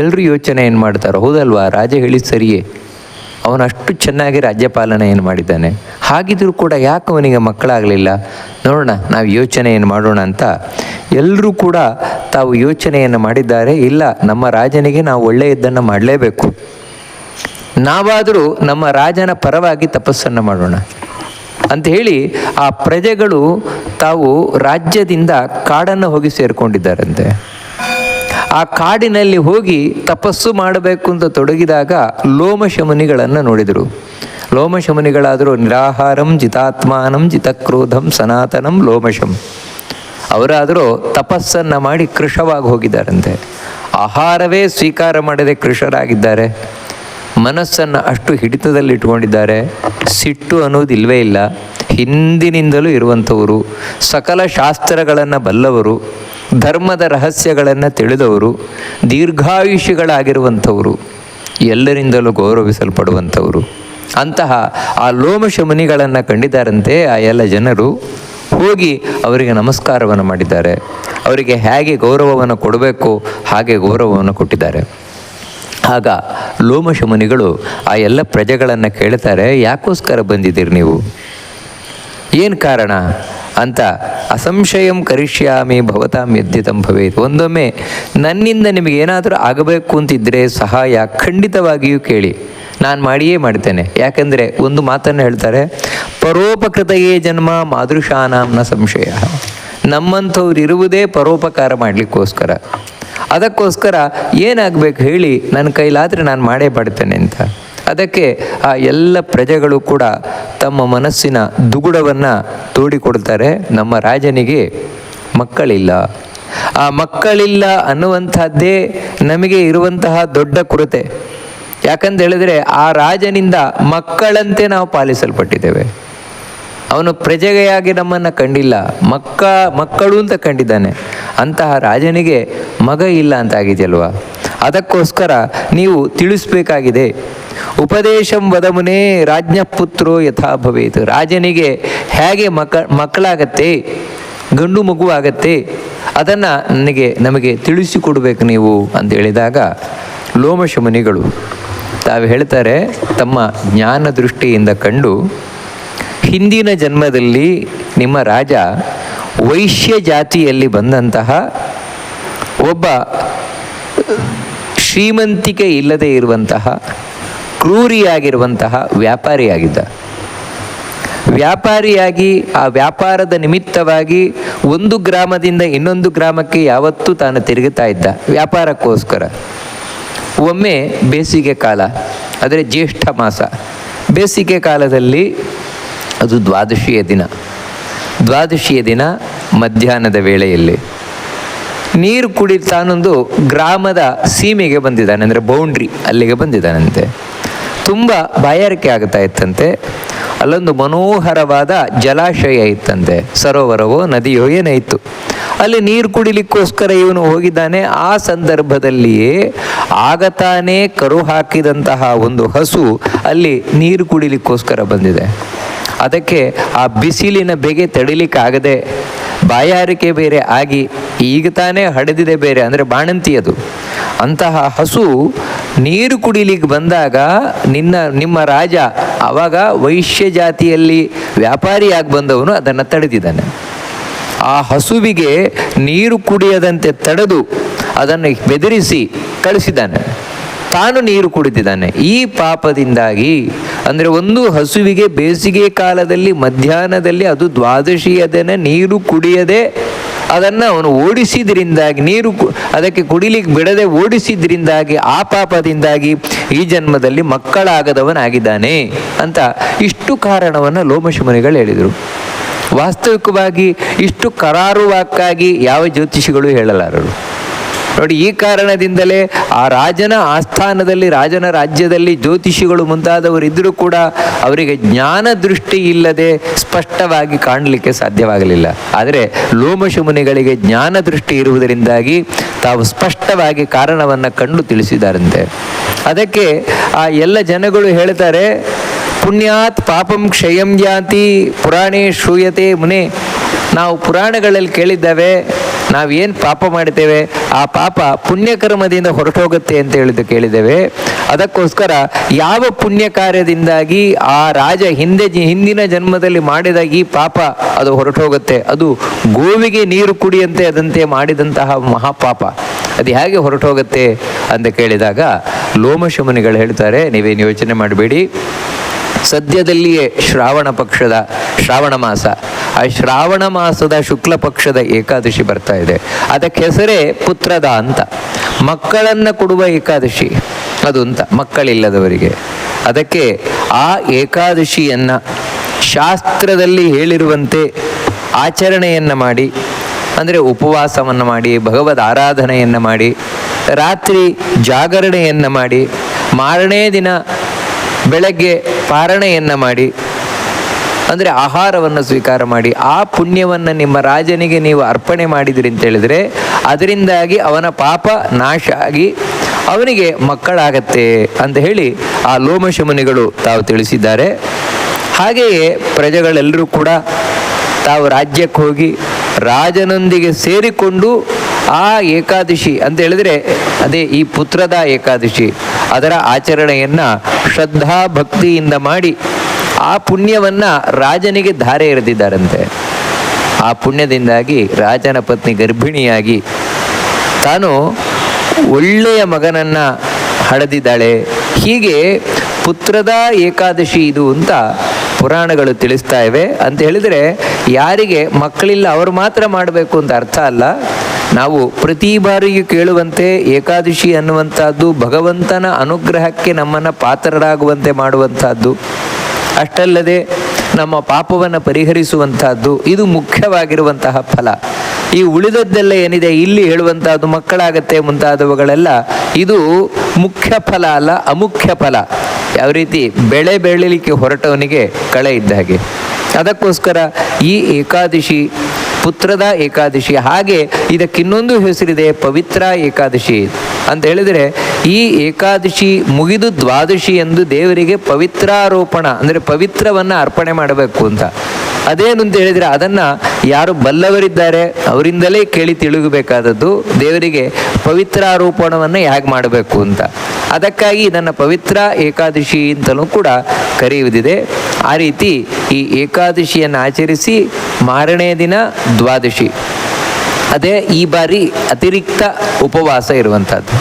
ಎಲ್ಲರೂ ಯೋಚನೆ ಏನು ಮಾಡ್ತಾರೋ, ಹೌದಲ್ವಾ ರಾಜ ಹೇಳಿದ ಸರಿಯೇ, ಅವನಷ್ಟು ಚೆನ್ನಾಗಿ ರಾಜ್ಯಪಾಲನೆ ಏನು ಮಾಡಿದ್ದಾನೆ, ಹಾಗಿದ್ರೂ ಕೂಡ ಯಾಕೆ ಅವನಿಗೆ ಮಕ್ಕಳಾಗಲಿಲ್ಲ, ನೋಡೋಣ ನಾವು ಯೋಚನೆ ಏನು ಮಾಡೋಣ ಅಂತ ಎಲ್ಲರೂ ಕೂಡ ತಾವು ಯೋಚನೆಯನ್ನು ಮಾಡಿದ್ದಾರೆ. ಇಲ್ಲ, ನಮ್ಮ ರಾಜನಿಗೆ ನಾವು ಒಳ್ಳೆಯದನ್ನು ಮಾಡಲೇಬೇಕು, ನಾವಾದರೂ ನಮ್ಮ ರಾಜನ ಪರವಾಗಿ ತಪಸ್ಸನ್ನು ಮಾಡೋಣ ಅಂತ ಹೇಳಿ ಆ ಪ್ರಜೆಗಳು ತಾವು ರಾಜ್ಯದಿಂದ ಕಾಡನ್ನು ಹೋಗಿ ಸೇರಿಕೊಂಡಿದ್ದಾರಂತೆ. ಆ ಕಾಡಿನಲ್ಲಿ ಹೋಗಿ ತಪಸ್ಸು ಮಾಡಬೇಕು ಅಂತ ತೊಡಗಿದಾಗ ಲೋಮಶಮುನಿಗಳನ್ನು ನೋಡಿದರು. ಲೋಮಶಮುನಿಗಳಾದರೂ ನಿರಾಹಾರಂ ಜಿತಾತ್ಮಾನಂ ಜಿತಕ್ರೋಧಂ ಸನಾತನಂ ಲೋಮಶಂ. ಅವರಾದರೂ ತಪಸ್ಸನ್ನು ಮಾಡಿ ಕೃಶವಾಗಿ ಹೋಗಿದ್ದಾರಂತೆ. ಆಹಾರವೇ ಸ್ವೀಕಾರ ಮಾಡದೆ ಕೃಶರಾಗಿದ್ದಾರೆ. ಮನಸ್ಸನ್ನು ಅಷ್ಟು ಹಿಡಿತದಲ್ಲಿ ಇಟ್ಕೊಂಡಿದ್ದಾರೆ. ಸಿಟ್ಟು ಅನ್ನೋದು ಇಲ್ಲವೇ ಇಲ್ಲ. ಹಿಂದಿನಿಂದಲೂ ಇರುವಂಥವರು, ಸಕಲ ಶಾಸ್ತ್ರಗಳನ್ನು ಬಲ್ಲವರು, ಧರ್ಮದ ರಹಸ್ಯಗಳನ್ನು ತಿಳಿದವರು, ದೀರ್ಘಾಯುಷಿಗಳಾಗಿರುವಂಥವರು, ಎಲ್ಲರಿಂದಲೂ ಗೌರವಿಸಲ್ಪಡುವಂಥವರು. ಅಂತಹ ಆ ಲೋಮಶಮುನಿಗಳನ್ನು ಕಂಡಿದ್ದಾರಂತೆ ಆ ಎಲ್ಲ ಜನರು. ಹೋಗಿ ಅವರಿಗೆ ನಮಸ್ಕಾರವನ್ನು ಮಾಡಿದ್ದಾರೆ. ಅವರಿಗೆ ಹೇಗೆ ಗೌರವವನ್ನು ಕೊಡಬೇಕು ಹಾಗೆ ಗೌರವವನ್ನು ಕೊಟ್ಟಿದ್ದಾರೆ. ಆಗ ಲೋಮಶಮುನಿಗಳು ಆ ಎಲ್ಲ ಪ್ರಜೆಗಳನ್ನು ಕೇಳ್ತಾರೆ, ಯಾಕೋಸ್ಕರ ಬಂದಿದ್ದೀರಿ ನೀವು, ಏನು ಕಾರಣ ಅಂತ. ಅಸಂಶಯಂ ಕರಿಷ್ಯಾಮಿ ಭವತಾಂ ಯದ್ಯತಂ ಭವೇತ್. ಒಂದೊಮ್ಮೆ ನನ್ನಿಂದ ನಿಮಗೇನಾದರೂ ಆಗಬೇಕು ಅಂತಿದ್ದರೆ ಸಹಾಯ ಖಂಡಿತವಾಗಿಯೂ ಕೇಳಿ, ನಾನು ಮಾಡಿಯೇ ಮಾಡ್ತೇನೆ. ಯಾಕಂದರೆ ಒಂದು ಮಾತನ್ನು ಹೇಳ್ತಾರೆ, ಪರೋಪಕೃತಯೇ ಜನ್ಮ ಮಾದೃಶಾನಾಂ ನ ಸಂಶಯ. ನಮ್ಮಂಥವ್ರು ಇರುವುದೇ ಪರೋಪಕಾರ ಮಾಡಲಿಕ್ಕೋಸ್ಕರ. ಅದಕ್ಕೋಸ್ಕರ ಏನಾಗಬೇಕು ಹೇಳಿ, ನನ್ನ ಕೈಲಾದರೆ ನಾನು ಮಾಡೇ ಪಡ್ತೇನೆ ಅಂತ. ಅದಕ್ಕೆ ಆ ಎಲ್ಲ ಪ್ರಜೆಗಳು ಕೂಡ ತಮ್ಮ ಮನಸ್ಸಿನ ದುಗುಡವನ್ನು ತೋಡಿಕೊಡ್ತಾರೆ. ನಮ್ಮ ರಾಜನಿಗೆ ಮಕ್ಕಳಿಲ್ಲ, ಆ ಮಕ್ಕಳಿಲ್ಲ ಅನ್ನುವಂಥದ್ದೇ ನಮಗೆ ಇರುವಂತಹ ದೊಡ್ಡ ಕೊರತೆ. ಯಾಕಂತ ಹೇಳಿದರೆ ಆ ರಾಜನಿಂದ ಮಕ್ಕಳಂತೆ ನಾವು ಪಾಲಿಸಲ್ಪಟ್ಟಿದ್ದೇವೆ. ಅವನು ಪ್ರಜೆಯಾಗಿ ನಮ್ಮನ್ನು ಕಂಡಿಲ್ಲ, ಮಕ್ಕಳು ಅಂತ ಕಂಡಿದ್ದಾನೆ. ಅಂತಹ ರಾಜನಿಗೆ ಮಗ ಇಲ್ಲ ಅಂತಾಗಿದೆಯಲ್ವ. ಅದಕ್ಕೋಸ್ಕರ ನೀವು ತಿಳಿಸ್ಬೇಕಾಗಿದೆ. ಉಪದೇಶಂ ವದಮುನೇ ರಾಜ್ಞ ಪುತ್ರೋ ಯಥಾ ಭವೇತ್. ರಾಜನಿಗೆ ಹೇಗೆ ಮಕ್ಕಳಾಗತ್ತೆ, ಗಂಡು ಮಗು ಆಗತ್ತೆ, ಅದನ್ನು ನಮಗೆ ತಿಳಿಸಿಕೊಡ್ಬೇಕು ನೀವು ಅಂತ ಹೇಳಿದಾಗ ಲೋಮಶಮುನಿಗಳು ತಾವು ಹೇಳ್ತಾರೆ, ತಮ್ಮ ಜ್ಞಾನ ದೃಷ್ಟಿಯಿಂದ ಕಂಡು ಹಿಂದಿನ ಜನ್ಮದಲ್ಲಿ ನಿಮ್ಮ ರಾಜ ವೈಶ್ಯ ಜಾತಿಯಲ್ಲಿ ಬಂದಂತಹ ಒಬ್ಬ ಶ್ರೀಮಂತಿಕೆ ಇಲ್ಲದೆ ಇರುವಂತಹ ಕ್ರೂರಿಯಾಗಿರುವಂತಹ ವ್ಯಾಪಾರಿಯಾಗಿದ್ದ. ವ್ಯಾಪಾರಿಯಾಗಿ ಆ ವ್ಯಾಪಾರದ ನಿಮಿತ್ತವಾಗಿ ಒಂದು ಗ್ರಾಮದಿಂದ ಇನ್ನೊಂದು ಗ್ರಾಮಕ್ಕೆ ಯಾವತ್ತೂ ತಾನು ತಿರುಗುತ್ತಾ ಇದ್ದ ವ್ಯಾಪಾರಕ್ಕೋಸ್ಕರ. ಒಮ್ಮೆ ಬೇಸಿಗೆ ಕಾಲ, ಅಂದರೆ ಜ್ಯೇಷ್ಠ ಮಾಸ, ಬೇಸಿಗೆ ಕಾಲದಲ್ಲಿ ಅದು ದ್ವಾದಶಿಯ ದಿನ ಮಧ್ಯಾಹ್ನದ ವೇಳೆಯಲ್ಲಿ ನೀರು ತಾನೊಂದು ಗ್ರಾಮದ ಸೀಮೆಗೆ ಬಂದಿದ್ದಾನೆ, ಅಂದರೆ ಬೌಂಡ್ರಿ ಅಲ್ಲಿಗೆ ಬಂದಿದ್ದಾನಂತೆ. ತುಂಬ ಬಾಯಾರಿಕೆ ಆಗ್ತಾ ಇತ್ತಂತೆ. ಅಲ್ಲೊಂದು ಮನೋಹರವಾದ ಜಲಾಶಯ ಇತ್ತಂತೆ, ಸರೋವರವೋ ನದಿಯೋ ಏನೋ ಇತ್ತು. ಅಲ್ಲಿ ನೀರು ಕುಡಿಲಿಕ್ಕೋಸ್ಕರ ಇವನು ಹೋಗಿದ್ದಾನೆ. ಆ ಸಂದರ್ಭದಲ್ಲಿಯೇ ಆಗತಾನೇ ಕರು ಹಾಕಿದಂತಹ ಒಂದು ಹಸು ಅಲ್ಲಿ ನೀರು ಕುಡಿಲಿಕ್ಕೋಸ್ಕರ ಬಂದಿದೆ. ಅದಕ್ಕೆ ಆ ಬಿಸಿಲಿನ ಬೆಗೆ ತಡಿಲಿಕ್ಕಾಗದೆ ಬಾಯಾರಿಕೆ ಬೇರೆ ಆಗಿ ಈಗ ತಾನೇ ಹಡೆದಿದೆ ಬೇರೆ, ಅಂದರೆ ಬಾಣಂತಿ ಅದು. ಅಂತಹ ಹಸು ನೀರು ಕುಡಿಲಿಕ್ಕೆ ಬಂದಾಗ ನಿಮ್ಮ ರಾಜ ಆವಾಗ ವೈಶ್ಯ ಜಾತಿಯಲ್ಲಿ ವ್ಯಾಪಾರಿಯಾಗಿ ಬಂದವನು ಅದನ್ನು ತಡೆದಿದ್ದಾನೆ. ಆ ಹಸುವಿಗೆ ನೀರು ಕುಡಿಯದಂತೆ ತಡೆದು ಅದನ್ನು ಬೆದರಿಸಿ ಕಳಿಸಿದ್ದಾನೆ. ತಾನು ನೀರು ಕುಡಿದಿದ್ದಾನೆ. ಈ ಪಾಪದಿಂದಾಗಿ, ಅಂದರೆ ಒಂದು ಹಸುವಿಗೆ ಬೇಸಿಗೆ ಕಾಲದಲ್ಲಿ ಮಧ್ಯಾಹ್ನದಲ್ಲಿ ಅದು ದ್ವಾದಶಿಯ ದಿನ ನೀರು ಕುಡಿಯದೆ ಅದನ್ನು ಅವನು ಓಡಿಸಿದ್ರಿಂದಾಗಿ, ಅದಕ್ಕೆ ಕುಡಿಲಿಕ್ಕೆ ಬಿಡದೆ ಓಡಿಸಿದ್ರಿಂದಾಗಿ ಆ ಪಾಪದಿಂದಾಗಿ ಈ ಜನ್ಮದಲ್ಲಿ ಮಕ್ಕಳಾಗದವನಾಗಿದ್ದಾನೆ ಅಂತ ಇಷ್ಟು ಕಾರಣವನ್ನು ಲೋಮಶ ಮುನಿಗಳು ಹೇಳಿದರು. ವಾಸ್ತವಿಕವಾಗಿ ಇಷ್ಟು ಕರಾರುವಾಕ್ಕಾಗಿ ಯಾವ ಜ್ಯೋತಿಷಿಗಳು ಹೇಳಲಾರರು. ನೋಡಿ, ಈ ಕಾರಣದಿಂದಲೇ ಆ ರಾಜನ ಆಸ್ಥಾನದಲ್ಲಿ, ರಾಜನ ರಾಜ್ಯದಲ್ಲಿ ಜ್ಯೋತಿಷಿಗಳು ಮುಂತಾದವರು ಇದ್ದರೂ ಕೂಡ ಅವರಿಗೆ ಜ್ಞಾನ ದೃಷ್ಟಿ ಇಲ್ಲದೆ ಸ್ಪಷ್ಟವಾಗಿ ಕಾಣಲಿಕ್ಕೆ ಸಾಧ್ಯವಾಗಲಿಲ್ಲ. ಆದರೆ ಲೋಮಶ ಮುನಿಗಳಿಗೆ ಜ್ಞಾನ ದೃಷ್ಟಿ ಇರುವುದರಿಂದಾಗಿ ತಾವು ಸ್ಪಷ್ಟವಾಗಿ ಕಾರಣವನ್ನು ಕಂಡು ತಿಳಿಸಿದಾರಂತೆ. ಅದಕ್ಕೆ ಆ ಎಲ್ಲ ಜನಗಳು ಹೇಳ್ತಾರೆ, ಪುಣ್ಯಾತ್ ಪಾಪಂ ಕ್ಷಯಂ ಯಾತಿ ಪುರಾಣೇ ಶ್ರೂಯತೆ ಮುನೆ. ನಾವು ಪುರಾಣಗಳಲ್ಲಿ ಕೇಳಿದ್ದೇವೆ, ನಾವೇನು ಪಾಪ ಮಾಡ್ತೇವೆ ಆ ಪಾಪ ಪುಣ್ಯಕರ್ಮದಿಂದ ಹೊರಟೋಗುತ್ತೆ ಅಂತ ಕೇಳಿದ್ದೇವೆ. ಅದಕ್ಕೋಸ್ಕರ ಯಾವ ಪುಣ್ಯ ಕಾರ್ಯದಿಂದಾಗಿ ಆ ರಾಜ ಹಿಂದಿನ ಜನ್ಮದಲ್ಲಿ ಮಾಡಿದ ಈ ಪಾಪ ಅದು ಹೊರಟೋಗುತ್ತೆ, ಅದು ಗೋವಿಗೆ ನೀರು ಕುಡಿಯಂತೆ ಅದಂತೆ ಮಾಡಿದಂತಹ ಮಹಾಪಾಪ ಅದು ಹೇಗೆ ಹೊರಟೋಗುತ್ತೆ ಅಂತ ಕೇಳಿದಾಗ ಲೋಮಶ ಮುನಿಗಳು ಹೇಳ್ತಾರೆ, ನೀವೇನು ಯೋಚನೆ ಮಾಡಬೇಡಿ, ಸದ್ಯದಲ್ಲಿಯೇ ಶ್ರಾವಣ ಮಾಸ, ಆ ಶ್ರಾವಣ ಮಾಸದ ಶುಕ್ಲ ಪಕ್ಷದ ಏಕಾದಶಿ ಬರ್ತಾ ಇದೆ. ಅದಕ್ಕೆ ಹೆಸರೇ ಪುತ್ರದ ಅಂತ, ಮಕ್ಕಳನ್ನು ಕೊಡುವ ಏಕಾದಶಿ ಅದು ಅಂತ, ಮಕ್ಕಳಿಲ್ಲದವರಿಗೆ. ಅದಕ್ಕೆ ಆ ಏಕಾದಶಿಯನ್ನು ಶಾಸ್ತ್ರದಲ್ಲಿ ಹೇಳಿರುವಂತೆ ಆಚರಣೆಯನ್ನು ಮಾಡಿ, ಅಂದರೆ ಉಪವಾಸವನ್ನು ಮಾಡಿ, ಭಗವದ್ ಆರಾಧನೆಯನ್ನು ಮಾಡಿ, ರಾತ್ರಿ ಜಾಗರಣೆಯನ್ನು ಮಾಡಿ, ಮಾರನೇ ದಿನ ಬೆಳಗ್ಗೆ ಪಾರಣೆಯನ್ನು ಮಾಡಿ, ಅಂದರೆ ಆಹಾರವನ್ನು ಸ್ವೀಕಾರ ಮಾಡಿ, ಆ ಪುಣ್ಯವನ್ನು ನಿಮ್ಮ ರಾಜನಿಗೆ ನೀವು ಅರ್ಪಣೆ ಮಾಡಿದಿರಿ ಅಂತ ಹೇಳಿದರೆ ಅದರಿಂದಾಗಿ ಅವನ ಪಾಪ ನಾಶ ಆಗಿ ಅವನಿಗೆ ಮಕ್ಕಳಾಗತ್ತೆ ಅಂತ ಹೇಳಿ ಆ ಲೋಮಶ ಮುನಿಗಳು ತಾವು ತಿಳಿಸಿದ್ದಾರೆ. ಹಾಗೆಯೇ ಪ್ರಜೆಗಳೆಲ್ಲರೂ ಕೂಡ ತಾವು ರಾಜ್ಯಕ್ಕೆ ಹೋಗಿ ರಾಜನೊಂದಿಗೆ ಸೇರಿಕೊಂಡು ಆ ಏಕಾದಶಿ ಅಂತ ಹೇಳಿದರೆ ಅದೇ ಈ ಪುತ್ರದ ಏಕಾದಶಿ, ಅದರ ಆಚರಣೆಯನ್ನು ಶ್ರದ್ಧಾ ಭಕ್ತಿಯಿಂದ ಮಾಡಿ ಆ ಪುಣ್ಯವನ್ನು ರಾಜನಿಗೆ ಧಾರೆ ಎರೆದಿದ್ದಾರಂತೆ. ಆ ಪುಣ್ಯದಿಂದಾಗಿ ರಾಜನ ಪತ್ನಿ ಗರ್ಭಿಣಿಯಾಗಿ ತಾನು ಒಳ್ಳೆಯ ಮಗನನ್ನು ಹಡೆದಿದ್ದಾಳೆ. ಹೀಗೆ ಪುತ್ರದ ಏಕಾದಶಿ ಇದು ಅಂತ ಪುರಾಣಗಳು ತಿಳಿಸ್ತಾ ಇವೆ. ಅಂತ ಹೇಳಿದರೆ ಯಾರಿಗೆ ಮಕ್ಕಳಿಲ್ಲ ಅವರು ಮಾತ್ರ ಮಾಡಬೇಕು ಅಂತ ಅರ್ಥ ಅಲ್ಲ. ನಾವು ಪ್ರತಿ ಬಾರಿಯೂ ಕೇಳುವಂತೆ ಏಕಾದಶಿ ಅನ್ನುವಂಥದ್ದು ಭಗವಂತನ ಅನುಗ್ರಹಕ್ಕೆ ನಮ್ಮನ್ನು ಪಾತ್ರರಾಗುವಂತೆ ಮಾಡುವಂಥದ್ದು, ಅಷ್ಟಲ್ಲದೆ ನಮ್ಮ ಪಾಪವನ್ನು ಪರಿಹರಿಸುವಂತಹದ್ದು, ಇದು ಮುಖ್ಯವಾಗಿರುವಂತಹ ಫಲ. ಈ ಉಳಿದದ್ದೆಲ್ಲ ಏನಿದೆ ಇಲ್ಲಿ ಹೇಳುವಂತಹದ್ದು ಮಕ್ಕಳಾಗತ್ತೆ ಮುಂತಾದವುಗಳೆಲ್ಲ ಇದು ಮುಖ್ಯ ಫಲ ಅಲ್ಲ, ಅಮುಖ್ಯ ಫಲ. ಯಾವ ರೀತಿ ಬೆಳೆ ಬೆಳೀಲಿಕ್ಕೆ ಹೊರಟವನಿಗೆ ಕಳೆ ಇದ್ದ ಹಾಗೆ. ಅದಕ್ಕೋಸ್ಕರ ಈ ಏಕಾದಶಿ ಪುತ್ರದ ಏಕಾದಶಿ. ಹಾಗೆ ಇದಕ್ಕಿನ್ನೊಂದು ಹೆಸರಿದೆ ಪವಿತ್ರ ಏಕಾದಶಿ ಅಂತ ಹೇಳಿದರೆ, ಈ ಏಕಾದಶಿ ಮುಗಿದು ದ್ವಾದಶಿ ಎಂದು ದೇವರಿಗೆ ಪವಿತ್ರಾರೋಪಣ ಅಂದರೆ ಪವಿತ್ರವನ್ನು ಅರ್ಪಣೆ ಮಾಡಬೇಕು ಅಂತ. ಅದೇನು ಅಂತ ಹೇಳಿದರೆ ಅದನ್ನು ಯಾರು ಬಲ್ಲವರಿದ್ದಾರೆ ಅವರಿಂದಲೇ ಕೇಳಿ ತಿಳಿಯಬೇಕಾದದ್ದು, ದೇವರಿಗೆ ಪವಿತ್ರಾರೋಪಣವನ್ನು ಹೇಗೆ ಮಾಡಬೇಕು ಅಂತ. ಅದಕ್ಕಾಗಿ ಇದನ್ನು ಪವಿತ್ರ ಏಕಾದಶಿ ಅಂತಲೂ ಕೂಡ ಕರೆಯುವುದಿದೆ. ಆ ರೀತಿ ಈ ಏಕಾದಶಿಯನ್ನು ಆಚರಿಸಿ ಮಾರನೇ ದಿನ ದ್ವಾದಶಿ, ಅದೇ ಈ ಬಾರಿ ಅತಿರಿಕ್ತ ಉಪವಾಸ ಇರುವಂಥದ್ದು.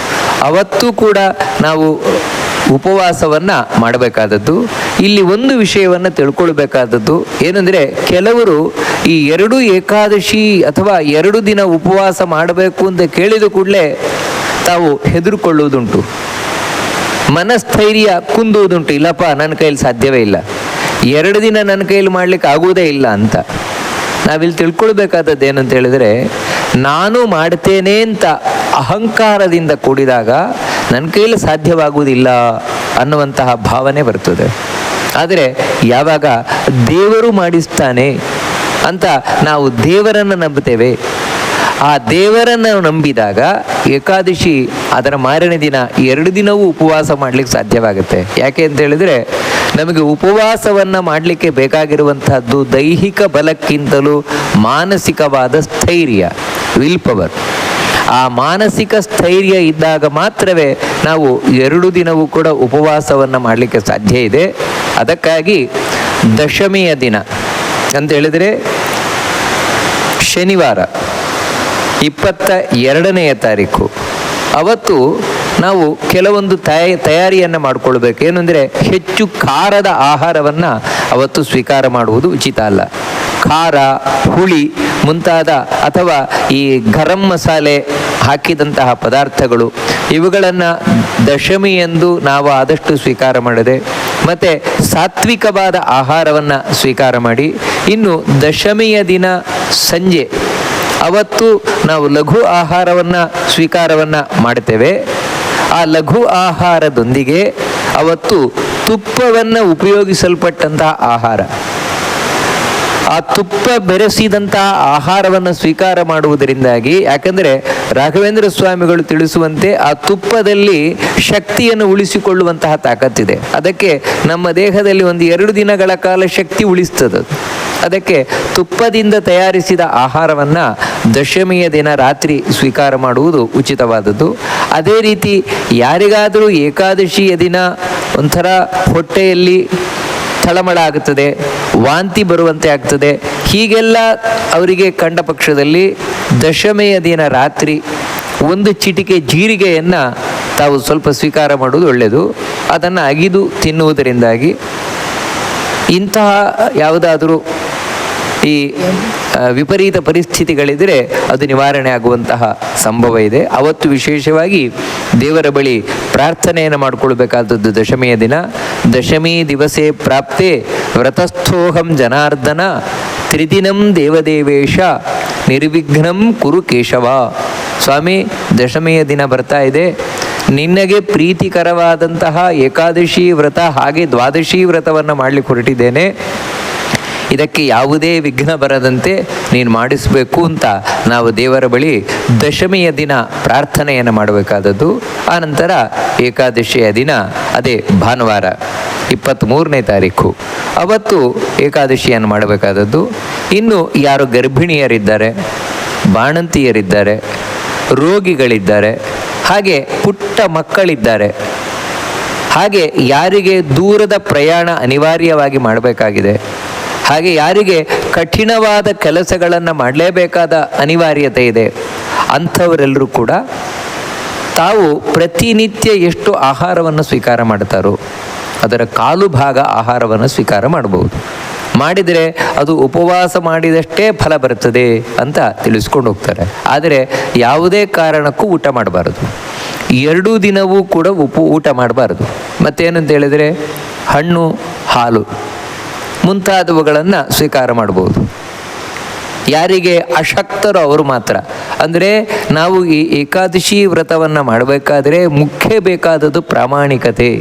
ಅವತ್ತು ಕೂಡ ನಾವು ಉಪವಾಸವನ್ನು ಮಾಡಬೇಕಾದದ್ದು. ಇಲ್ಲಿ ಒಂದು ವಿಷಯವನ್ನು ತಿಳ್ಕೊಳ್ಬೇಕಾದದ್ದು ಏನಂದರೆ, ಕೆಲವರು ಈ 2 ಏಕಾದಶಿ ಅಥವಾ 2 ದಿನ ಉಪವಾಸ ಮಾಡಬೇಕು ಅಂತ ಕೇಳಿದ ಕೂಡಲೇ ತಾವು ಹೆದರುಕೊಳ್ಳುವುದುಂಟು, ಮನಸ್ಥೈರ್ಯ ಕುಂದುವುದುಂಟು. ಇಲ್ಲಪ್ಪ, ನನ್ನ ಕೈಯಲ್ಲಿ ಸಾಧ್ಯವೇ ಇಲ್ಲ, 2 ದಿನ ನನ್ನ ಕೈಯಲ್ಲಿ ಮಾಡಲಿಕ್ಕೆ ಆಗುವುದೇ ಇಲ್ಲ ಅಂತ. ನಾವಿಲ್ಲಿ ತಿಳ್ಕೊಳ್ಬೇಕಾದದ್ದು ಏನಂತ ಹೇಳಿದರೆ, ನಾನು ಮಾಡ್ತೇನೆ ಅಂತ ಅಹಂಕಾರದಿಂದ ಕೂಡಿದಾಗ ನನ್ನ ಕೈಯಲ್ಲಿ ಸಾಧ್ಯವಾಗುವುದಿಲ್ಲ ಅನ್ನುವಂತಹ ಭಾವನೆ ಬರ್ತದೆ. ಆದರೆ ಯಾವಾಗ ದೇವರು ಮಾಡಿಸ್ತಾನೆ ಅಂತ ನಾವು ದೇವರನ್ನು ನಂಬುತ್ತೇವೆ, ಆ ದೇವರನ್ನು ನಂಬಿದಾಗ ಏಕಾದಶಿ ಅದರ ಮಾರನೇ ದಿನ 2 ದಿನವೂ ಉಪವಾಸ ಮಾಡಲಿಕ್ಕೆ ಸಾಧ್ಯವಾಗುತ್ತೆ. ಯಾಕೆ ಅಂತ ಹೇಳಿದರೆ, ನಮಗೆ ಉಪವಾಸವನ್ನು ಮಾಡಲಿಕ್ಕೆ ಬೇಕಾಗಿರುವಂತಹದ್ದು ದೈಹಿಕ ಬಲಕ್ಕಿಂತಲೂ ಮಾನಸಿಕವಾದ ಸ್ಥೈರ್ಯ, ವಿಲ್ ಪವರ್. ಆ ಮಾನಸಿಕ ಸ್ಥೈರ್ಯ ಇದ್ದಾಗ ಮಾತ್ರವೇ ನಾವು 2 ದಿನವೂ ಕೂಡ ಉಪವಾಸವನ್ನು ಮಾಡಲಿಕ್ಕೆ ಸಾಧ್ಯ ಇದೆ. ಅದಕ್ಕಾಗಿ ದಶಮಿಯ ದಿನ ಅಂತ ಹೇಳಿದರೆ ಶನಿವಾರ 22ನೇ ತಾರೀಕು, ಅವತ್ತು ನಾವು ಕೆಲವೊಂದು ತಯಾರಿಯನ್ನು ಮಾಡಿಕೊಳ್ಬೇಕು. ಏನು ಅಂದರೆ, ಹೆಚ್ಚು ಖಾರದ ಆಹಾರವನ್ನು ಅವತ್ತು ಸ್ವೀಕಾರ ಮಾಡುವುದು ಉಚಿತ ಅಲ್ಲ. ಖಾರ, ಹುಳಿ ಮುಂತಾದ ಅಥವಾ ಈ ಗರಂ ಮಸಾಲೆ ಹಾಕಿದಂತಹ ಪದಾರ್ಥಗಳು, ಇವುಗಳನ್ನು ದಶಮಿ ಎಂದು ನಾವು ಆದಷ್ಟು ಸ್ವೀಕಾರ ಮಾಡದೆ, ಮತ್ತು ಸಾತ್ವಿಕವಾದ ಆಹಾರವನ್ನು ಸ್ವೀಕಾರ ಮಾಡಿ, ಇನ್ನು ದಶಮಿಯ ದಿನ ಸಂಜೆ ಅವತ್ತು ನಾವು ಲಘು ಆಹಾರವನ್ನು ಸ್ವೀಕಾರವನ್ನು ಮಾಡ್ತೇವೆ. ಆ ಲಘು ಆಹಾರದೊಂದಿಗೆ ಅವತ್ತು ತುಪ್ಪವನ್ನು ಉಪಯೋಗಿಸಲ್ಪಟ್ಟಂತಹ ಆಹಾರ, ಆ ತುಪ್ಪ ಬೆರೆಸಿದಂತಹ ಆಹಾರವನ್ನು ಸ್ವೀಕಾರ ಮಾಡುವುದರಿಂದಾಗಿ, ಯಾಕಂದರೆ ರಾಘವೇಂದ್ರ ಸ್ವಾಮಿಗಳು ತಿಳಿಸುವಂತೆ ಆ ತುಪ್ಪದಲ್ಲಿ ಶಕ್ತಿಯನ್ನು ಉಳಿಸಿಕೊಳ್ಳುವಂತಹ ತಾಕತ್ತಿದೆ. ಅದಕ್ಕೆ ನಮ್ಮ ದೇಹದಲ್ಲಿ ಒಂದು 2 ದಿನಗಳ ಕಾಲ ಶಕ್ತಿ ಉಳಿಸ್ತದೆ. ಅದಕ್ಕೆ ತುಪ್ಪದಿಂದ ತಯಾರಿಸಿದ ಆಹಾರವನ್ನು ದಶಮಿಯ ದಿನ ರಾತ್ರಿ ಸ್ವೀಕಾರ ಮಾಡುವುದು ಉಚಿತವಾದದ್ದು. ಅದೇ ರೀತಿ ಯಾರಿಗಾದರೂ ಏಕಾದಶಿಯ ದಿನ ಒಂಥರ ಹೊಟ್ಟೆಯಲ್ಲಿ ತಳಮಳ ಆಗುತ್ತದೆ, ವಾಂತಿ ಬರುವಂತೆ ಆಗ್ತದೆ, ಹೀಗೆಲ್ಲ ಅವರಿಗೆ ಕಂಡ ಪಕ್ಷದಲ್ಲಿ ದಶಮಿಯ ದಿನ ರಾತ್ರಿ 1 ಚಿಟಿಕೆ ಜೀರಿಗೆಯನ್ನು ತಾವು ಸ್ವಲ್ಪ ಸ್ವೀಕಾರ ಮಾಡುವುದು ಒಳ್ಳೆಯದು. ಅದನ್ನು ಅಗಿದು ತಿನ್ನುವುದರಿಂದಾಗಿ ಇಂತಹ ಯಾವುದಾದರೂ ಈ ವಿಪರೀತ ಪರಿಸ್ಥಿತಿಗಳಿದ್ದರೆ ಅದು ನಿವಾರಣೆ ಆಗುವಂತಹ ಸಂಭವ ಇದೆ. ಅವತ್ತು ವಿಶೇಷವಾಗಿ ದೇವರ ಬಳಿ ಪ್ರಾರ್ಥನೆಯನ್ನು ಮಾಡಿಕೊಳ್ಬೇಕಾದದ್ದು ದಶಮಿಯ ದಿನ. ದಶಮಿ ದಿವಸೇ ಪ್ರಾಪ್ತೆ ವ್ರತಸ್ಥೋಹಂ ಜನಾರ್ದನ ತ್ರಿದಿನಂ ದೇವದೇವೇಶ ನಿರ್ವಿಘ್ನಂ ಕುರು ಕೇಶವ. ಸ್ವಾಮಿ, ದಶಮಿಯ ದಿನ ಬರ್ತಾ ಇದೆ, ನಿನಗೆ ಪ್ರೀತಿಕರವಾದಂತಹ ಏಕಾದಶಿ ವ್ರತ ಹಾಗೆ ದ್ವಾದಶಿ ವ್ರತವನ್ನು ಮಾಡಲಿಕ್ಕೆ ಹೊರಟಿದ್ದೇನೆ, ಇದಕ್ಕೆ ಯಾವುದೇ ವಿಘ್ನ ಬರದಂತೆ ನೀನು ಮಾಡಿಸಬೇಕು ಅಂತ ನಾವು ದೇವರ ಬಳಿ ದಶಮಿಯ ದಿನ ಪ್ರಾರ್ಥನೆಯನ್ನು ಮಾಡಬೇಕಾದದ್ದು. ಆನಂತರ ಏಕಾದಶಿಯ ದಿನ, ಅದೇ ಭಾನುವಾರ 23ನೇ ತಾರೀಕು, ಅವತ್ತು ಏಕಾದಶಿಯನ್ನು ಮಾಡಬೇಕಾದದ್ದು. ಇನ್ನು ಯಾರು ಗರ್ಭಿಣಿಯರಿದ್ದಾರೆ, ಬಾಣಂತಿಯರಿದ್ದಾರೆ, ರೋಗಿಗಳಿದ್ದಾರೆ, ಹಾಗೆ ಪುಟ್ಟ ಮಕ್ಕಳಿದ್ದಾರೆ, ಹಾಗೆ ಯಾರಿಗೆ ದೂರದ ಪ್ರಯಾಣ ಅನಿವಾರ್ಯವಾಗಿ ಮಾಡಬೇಕಾಗಿದೆ, ಹಾಗೆ ಯಾರಿಗೆ ಕಠಿಣವಾದ ಕೆಲಸಗಳನ್ನು ಮಾಡಲೇಬೇಕಾದ ಅನಿವಾರ್ಯತೆ ಇದೆ, ಅಂಥವರೆಲ್ಲರೂ ಕೂಡ ತಾವು ಪ್ರತಿನಿತ್ಯ ಎಷ್ಟು ಆಹಾರವನ್ನು ಸ್ವೀಕಾರ ಮಾಡ್ತಾರೋ ಅದರ ಕಾಲು ಭಾಗ ಆಹಾರವನ್ನು ಸ್ವೀಕಾರ ಮಾಡಬಹುದು. ಮಾಡಿದರೆ ಅದು ಉಪವಾಸ ಮಾಡಿದಷ್ಟೇ ಫಲ ಬರುತ್ತದೆ ಅಂತ ತಿಳಿಸ್ಕೊಂಡು ಹೋಗ್ತಾರೆ. ಆದರೆ ಯಾವುದೇ ಕಾರಣಕ್ಕೂ ಊಟ ಮಾಡಬಾರದು, 2 ದಿನವೂ ಕೂಡ ಊಟ ಮಾಡಬಾರದು. ಮತ್ತೇನಂತ ಹೇಳಿದರೆ ಹಣ್ಣು, ಹಾಲು ಮುಂತಾದವುಗಳನ್ನು ಸ್ವೀಕಾರ ಮಾಡ್ಬೋದು. ಯಾರಿಗೆ ಅಶಕ್ತರೋ ಅವರು ಮಾತ್ರ. ಅಂದರೆ ನಾವು ಈ ಏಕಾದಶಿ ವ್ರತವನ್ನು ಮಾಡಬೇಕಾದ್ರೆ ಮುಖ್ಯ ಬೇಕಾದದ್ದು ಪ್ರಾಮಾಣಿಕತೆ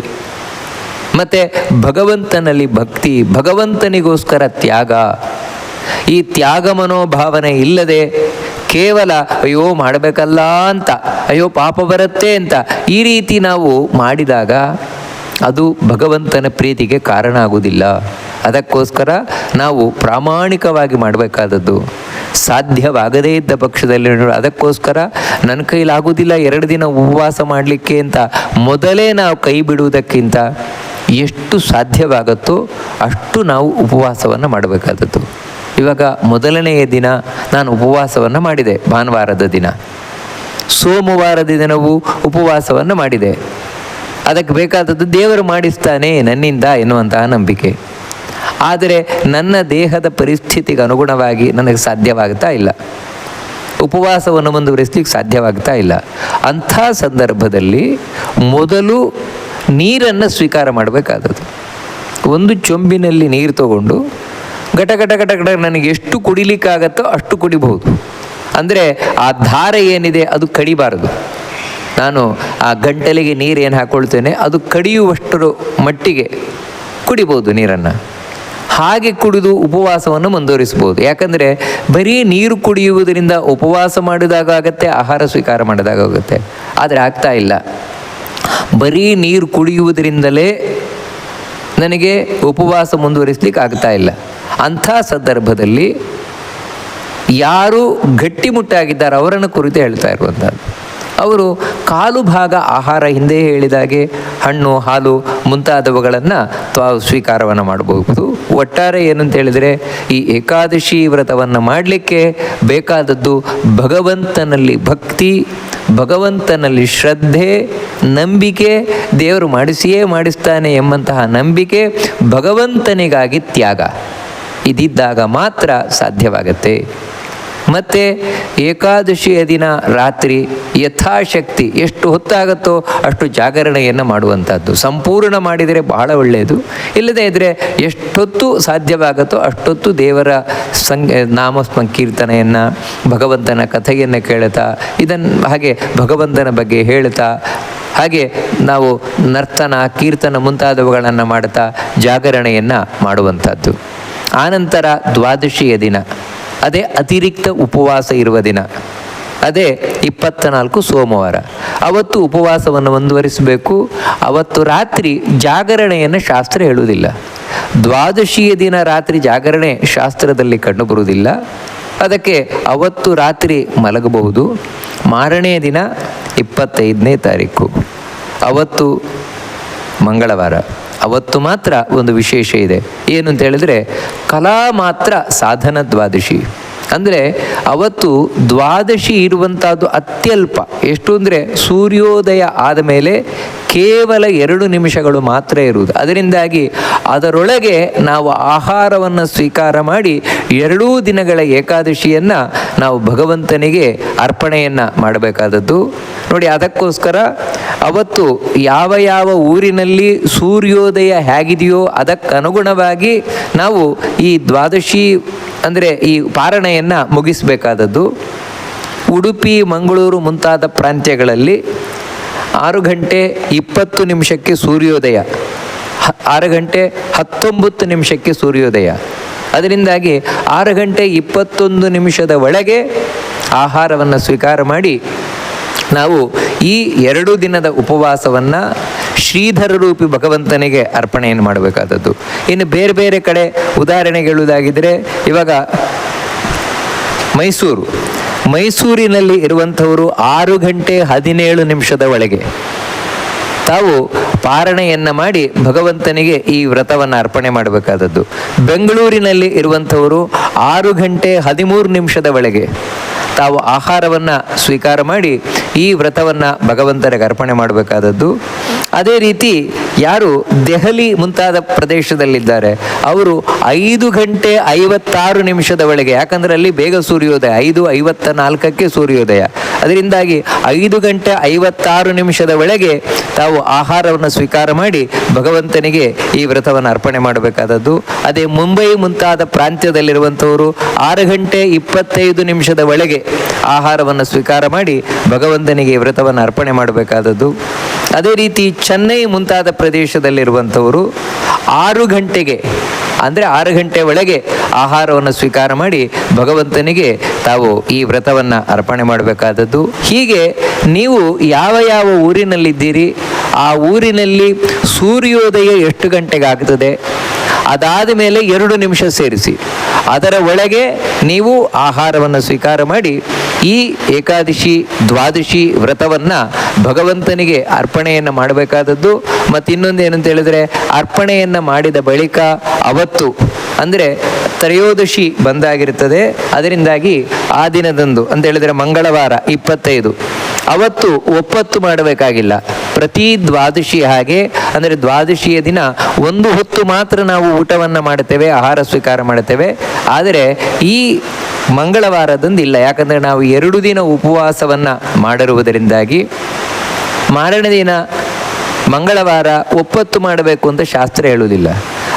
ಮತ್ತು ಭಗವಂತನಲ್ಲಿ ಭಕ್ತಿ, ಭಗವಂತನಿಗೋಸ್ಕರ ತ್ಯಾಗ. ಈ ತ್ಯಾಗ ಮನೋಭಾವನೆ ಇಲ್ಲದೆ ಕೇವಲ ಅಯ್ಯೋ ಮಾಡಬೇಕಲ್ಲ ಅಂತ, ಅಯ್ಯೋ ಪಾಪ ಬರುತ್ತೆ ಅಂತ ಈ ರೀತಿ ನಾವು ಮಾಡಿದಾಗ ಅದು ಭಗವಂತನ ಪ್ರೀತಿಗೆ ಕಾರಣ ಆಗುವುದಿಲ್ಲ. ಅದಕ್ಕೋಸ್ಕರ ನಾವು ಪ್ರಾಮಾಣಿಕವಾಗಿ ಮಾಡಬೇಕಾದದ್ದು. ಸಾಧ್ಯವಾಗದೇ ಇದ್ದ ಪಕ್ಷದಲ್ಲಿ ಅದಕ್ಕೋಸ್ಕರ ನನ್ನ ಕೈಲಾಗುವುದಿಲ್ಲ 2 ದಿನ ಉಪವಾಸ ಮಾಡಲಿಕ್ಕೆ ಅಂತ ಮೊದಲೇ ನಾವು ಕೈ ಬಿಡುವುದಕ್ಕಿಂತ ಎಷ್ಟು ಸಾಧ್ಯವಾಗುತ್ತೋ ಅಷ್ಟು ನಾವು ಉಪವಾಸವನ್ನು ಮಾಡಬೇಕಾದದ್ದು. ಇವಾಗ ಮೊದಲನೆಯ ದಿನ ನಾನು ಉಪವಾಸವನ್ನು ಮಾಡಿದೆ, ಭಾನುವಾರದ ದಿನ. ಸೋಮವಾರದ ದಿನವೂ ಉಪವಾಸವನ್ನು ಮಾಡಿದೆ. ಅದಕ್ಕೆ ಬೇಕಾದದ್ದು ದೇವರು ಮಾಡಿಸ್ತಾನೆ ನನ್ನಿಂದ ಎನ್ನುವಂತಹ ನಂಬಿಕೆ. ಆದರೆ ನನ್ನ ದೇಹದ ಪರಿಸ್ಥಿತಿಗೆ ಅನುಗುಣವಾಗಿ ನನಗೆ ಸಾಧ್ಯವಾಗ್ತಾ ಇಲ್ಲ, ಉಪವಾಸವನ್ನು ಮುಂದುವರಿಸಲಿಕ್ಕೆ ಸಾಧ್ಯವಾಗ್ತಾ ಇಲ್ಲ. ಅಂಥ ಸಂದರ್ಭದಲ್ಲಿ ಮೊದಲು ನೀರನ್ನು ಸ್ವೀಕಾರ ಮಾಡಬೇಕಾದದ್ದು. ಒಂದು ಚೊಂಬಿನಲ್ಲಿ ನೀರು ತಗೊಂಡು ಘಟ ಘಟ ಘಟ ಘಟ ನನಗೆ ಎಷ್ಟು ಕುಡಿಲಿಕ್ಕಾಗತ್ತೋ ಅಷ್ಟು ಕುಡಿಬಹುದು. ಅಂದರೆ ಆ ಧಾರೆ ಏನಿದೆ ಅದು ಕಡಿಬಾರದು. ನಾನು ಆ ಗಂಟಲಿಗೆ ನೀರೇನು ಹಾಕ್ಕೊಳ್ತೇನೆ ಅದು ಕಡಿಯುವಷ್ಟರ ಮಟ್ಟಿಗೆ ಕುಡಿಬೋದು ನೀರನ್ನು. ಹಾಗೆ ಕುಡಿದು ಉಪವಾಸವನ್ನು ಮುಂದುವರಿಸ್ಬೋದು. ಯಾಕಂದರೆ ಬರೀ ನೀರು ಕುಡಿಯುವುದರಿಂದ ಉಪವಾಸ ಮಾಡಿದಾಗ ಆಗುತ್ತೆ, ಆಹಾರ ಸ್ವೀಕಾರ ಮಾಡಿದಾಗ ಆಗುತ್ತೆ. ಆದರೆ ಆಗ್ತಾ ಇಲ್ಲ. ಬರೀ ನೀರು ಕುಡಿಯುವುದರಿಂದಲೇ ನನಗೆ ಉಪವಾಸ ಮುಂದುವರಿಸ್ಲಿಕ್ಕೆ ಆಗ್ತಾ ಇಲ್ಲ. ಅಂಥ ಸಂದರ್ಭದಲ್ಲಿ ಯಾರು ಗಟ್ಟಿಮುಟ್ಟಾಗಿದ್ದಾರೆ ಅವರನ್ನು ಕುರಿತು ಹೇಳ್ತಾ ಇರುವಂಥದ್ದು. ಅವರು ಕಾಲು ಭಾಗ ಆಹಾರ ಹಿಂದೆ ಹೇಳಿದಾಗೆ ಹಣ್ಣು ಹಾಲು ಮುಂತಾದವುಗಳನ್ನು ತಾವು ಸ್ವೀಕಾರವನ್ನು ಮಾಡಬಹುದು. ಒಟ್ಟಾರೆ ಏನಂತ ಹೇಳಿದರೆ ಈ ಏಕಾದಶಿ ವ್ರತವನ್ನು ಮಾಡಲಿಕ್ಕೆ ಬೇಕಾದದ್ದು ಭಗವಂತನಲ್ಲಿ ಭಕ್ತಿ, ಭಗವಂತನಲ್ಲಿ ಶ್ರದ್ಧೆ, ನಂಬಿಕೆ, ದೇವರು ಮಾಡಿಸಿಯೇ ಮಾಡಿಸ್ತಾನೆ ಎಂಬಂತಹ ನಂಬಿಕೆ, ಭಗವಂತನಿಗಾಗಿ ತ್ಯಾಗ. ಇದಿದ್ದಾಗ ಮಾತ್ರ ಸಾಧ್ಯವಾಗತ್ತೆ. ಮತ್ತು ಏಕಾದಶಿಯ ದಿನ ರಾತ್ರಿ ಯಥಾಶಕ್ತಿ ಎಷ್ಟು ಹೊತ್ತಾಗುತ್ತೋ ಅಷ್ಟು ಜಾಗರಣೆಯನ್ನು ಮಾಡುವಂಥದ್ದು. ಸಂಪೂರ್ಣ ಮಾಡಿದರೆ ಬಹಳ ಒಳ್ಳೆಯದು. ಇಲ್ಲದೇ ಇದ್ದರೆ ಎಷ್ಟೊತ್ತು ಸಾಧ್ಯವಾಗುತ್ತೋ ಅಷ್ಟೊತ್ತು ದೇವರ ನಾಮ ಸಂಕೀರ್ತನೆಯನ್ನು, ಭಗವಂತನ ಕಥೆಯನ್ನು ಕೇಳುತ್ತಾ, ಹಾಗೆ ಭಗವಂತನ ಬಗ್ಗೆ ಹೇಳುತ್ತಾ, ಹಾಗೆ ನಾವು ನರ್ತನ ಕೀರ್ತನ ಮುಂತಾದವುಗಳನ್ನು ಮಾಡುತ್ತಾ ಜಾಗರಣೆಯನ್ನು ಮಾಡುವಂಥದ್ದು. ಆನಂತರ ದ್ವಾದಶಿಯ ದಿನ, ಅದೇ ಅತಿರಿಕ್ತ ಉಪವಾಸ ಇರುವ ದಿನ, ಅದೇ 24 ಸೋಮವಾರ. ಅವತ್ತು ಉಪವಾಸವನ್ನು ಮುಂದುವರಿಸಬೇಕು. ಅವತ್ತು ರಾತ್ರಿ ಜಾಗರಣೆಯನ್ನು ಶಾಸ್ತ್ರ ಹೇಳುವುದಿಲ್ಲ. ದ್ವಾದಶಿಯ ದಿನ ರಾತ್ರಿ ಜಾಗರಣೆ ಶಾಸ್ತ್ರದಲ್ಲಿ ಕಂಡುಬರುವುದಿಲ್ಲ. ಅದಕ್ಕೆ ಅವತ್ತು ರಾತ್ರಿ ಮಲಗಬಹುದು. ಮಾರನೇ ದಿನ 25ನೇ ತಾರೀಕು, ಅವತ್ತು ಮಂಗಳವಾರ. ಅವತ್ತು ಮಾತ್ರ ಒಂದು ವಿಶೇಷ ಇದೆ. ಏನು ಅಂತ ಹೇಳಿದರೆ ಕಲಾ ಮಾತ್ರ ಸಾಧನ ದ್ವಾದಶಿ. ಅಂದರೆ ಅವತ್ತು ದ್ವಾದಶಿ ಇರುವಂಥದ್ದು ಅತ್ಯಲ್ಪ. ಎಷ್ಟು ಅಂದರೆ ಸೂರ್ಯೋದಯ ಆದ ಮೇಲೆ ಕೇವಲ 2 ನಿಮಿಷಗಳು ಮಾತ್ರ ಇರುವುದು. ಅದರಿಂದಾಗಿ ಅದರೊಳಗೆ ನಾವು ಆಹಾರವನ್ನು ಸ್ವೀಕಾರ ಮಾಡಿ 2 ದಿನಗಳ ಏಕಾದಶಿಯನ್ನು ನಾವು ಭಗವಂತನಿಗೆ ಅರ್ಪಣೆಯನ್ನು ಮಾಡಬೇಕಾದದ್ದು. ನೋಡಿ, ಅದಕ್ಕೋಸ್ಕರ ಅವತ್ತು ಯಾವ ಯಾವ ಊರಿನಲ್ಲಿ ಸೂರ್ಯೋದಯ ಹೇಗಿದೆಯೋ ಅದಕ್ಕನುಗುಣವಾಗಿ ನಾವು ಈ ದ್ವಾದಶಿ ಅಂದರೆ ಈ ಪಾರಣೆಯನ್ನು ಮುಗಿಸಬೇಕಾದದ್ದು. ಉಡುಪಿ, ಮಂಗಳೂರು ಮುಂತಾದ ಪ್ರಾಂತ್ಯಗಳಲ್ಲಿ 6:20 ಸೂರ್ಯೋದಯ, 6:19 ಸೂರ್ಯೋದಯ. ಅದರಿಂದಾಗಿ 6:21 ಒಳಗೆ ಆಹಾರವನ್ನು ಸ್ವೀಕಾರ ಮಾಡಿ ನಾವು ಈ 2 ದಿನದ ಉಪವಾಸವನ್ನು ಶ್ರೀಧರ ರೂಪಿ ಭಗವಂತನಿಗೆ ಅರ್ಪಣೆಯನ್ನು ಮಾಡಬೇಕಾದದ್ದು. ಇನ್ನು ಬೇರೆ ಬೇರೆ ಕಡೆ ಉದಾಹರಣೆಗೆ ಹೇಳುವುದಾಗಿದ್ದರೆ, ಇವಾಗ ಮೈಸೂರಿನಲ್ಲಿ ಇರುವಂಥವರು 6:17 ಒಳಗೆ ತಾವು ಪಾರಣೆಯನ್ನು ಮಾಡಿ ಭಗವಂತನಿಗೆ ಈ ವ್ರತವನ್ನು ಅರ್ಪಣೆ ಮಾಡಬೇಕಾದದ್ದು. ಬೆಂಗಳೂರಿನಲ್ಲಿ ಇರುವಂಥವರು 6:13 ಒಳಗೆ ತಾವು ಆಹಾರವನ್ನು ಸ್ವೀಕಾರ ಮಾಡಿ ಈ ವ್ರತವನ್ನು ಭಗವಂತನಿಗೆ ಅರ್ಪಣೆ ಮಾಡಬೇಕಾದದ್ದು. ಅದೇ ರೀತಿ ಯಾರು ದೆಹಲಿ ಮುಂತಾದ ಪ್ರದೇಶದಲ್ಲಿದ್ದಾರೆ ಅವರು 5:56 ಒಳಗೆ, ಯಾಕಂದರೆ ಅಲ್ಲಿ ಬೇಗ ಸೂರ್ಯೋದಯ, 5:54 ಸೂರ್ಯೋದಯ. ಅದರಿಂದಾಗಿ 5:56 ಒಳಗೆ ತಾವು ಆಹಾರವನ್ನು ಸ್ವೀಕಾರ ಮಾಡಿ ಭಗವಂತನಿಗೆ ಈ ವ್ರತವನ್ನು ಅರ್ಪಣೆ ಮಾಡಬೇಕಾದದ್ದು. ಅದೇ ಮುಂಬೈ ಮುಂತಾದ ಪ್ರಾಂತ್ಯದಲ್ಲಿರುವಂಥವರು 6:25 ಒಳಗೆ ಆಹಾರವನ್ನು ಸ್ವೀಕಾರ ಮಾಡಿ ಭಗವಂತನಿಗೆ ಈ ವ್ರತವನ್ನು ಅರ್ಪಣೆ ಮಾಡಬೇಕಾದದ್ದು. ಅದೇ ರೀತಿ ಚೆನ್ನೈ ಮುಂತಾದ ಪ್ರದೇಶದಲ್ಲಿರುವಂಥವರು 6 ಗಂಟೆಗೆ ಅಂದರೆ 6 ಗಂಟೆ ಒಳಗೆ ಆಹಾರವನ್ನು ಸ್ವೀಕಾರ ಮಾಡಿ ಭಗವಂತನಿಗೆ ತಾವು ಈ ವ್ರತವನ್ನು ಅರ್ಪಣೆ ಮಾಡಬೇಕಾದದ್ದು. ಹೀಗೆ ನೀವು ಯಾವ ಯಾವ ಊರಿನಲ್ಲಿದ್ದೀರಿ ಆ ಊರಿನಲ್ಲಿ ಸೂರ್ಯೋದಯ ಎಷ್ಟು ಗಂಟೆಗೆ ಆಗ್ತದೆ, ಅದಾದ ಮೇಲೆ 2 ನಿಮಿಷ ಸೇರಿಸಿ, ಅದರ ಒಳಗೆ ನೀವು ಆಹಾರವನ್ನು ಸ್ವೀಕಾರ ಮಾಡಿ ಈ ಏಕಾದಶಿ ದ್ವಾದಶಿ ವ್ರತವನ್ನು ಭಗವಂತನಿಗೆ ಅರ್ಪಣೆಯನ್ನು ಮಾಡಬೇಕಾದದ್ದು. ಮತ್ತು ಇನ್ನೊಂದು ಏನಂತ ಹೇಳಿದರೆ, ಅರ್ಪಣೆಯನ್ನು ಮಾಡಿದ ಬಳಿಕ ಅವತ್ತು ಅಂದರೆ ತ್ರಯೋದಶಿ ಬಂದಾಗಿರುತ್ತದೆ. ಅದರಿಂದಾಗಿ ಆ ದಿನದಂದು ಅಂತ ಹೇಳಿದರೆ ಮಂಗಳವಾರ 25 ಅವತ್ತು ಒಪ್ಪತ್ತು ಮಾಡಬೇಕಾಗಿಲ್ಲ. ಪ್ರತಿ ದ್ವಾದಶಿ ಹಾಗೆ ಅಂದರೆ ದ್ವಾದಶಿಯ ದಿನ 1 ಹೊತ್ತು ಮಾತ್ರ ನಾವು ಊಟವನ್ನು ಮಾಡುತ್ತೇವೆ, ಆಹಾರ ಸ್ವೀಕಾರ ಮಾಡುತ್ತೇವೆ. ಆದರೆ ಈ ಮಂಗಳವಾರದಂದು ಇಲ್ಲ, ಯಾಕಂದರೆ ನಾವು 2 ದಿನ ಉಪವಾಸವನ್ನು ಮಾಡಿರುವುದರಿಂದಾಗಿ ಮಾರನೇ ದಿನ ಮಂಗಳವಾರ ಒಪ್ಪತ್ತು ಮಾಡಬೇಕು ಅಂತ ಶಾಸ್ತ್ರ ಹೇಳುವುದಿಲ್ಲ.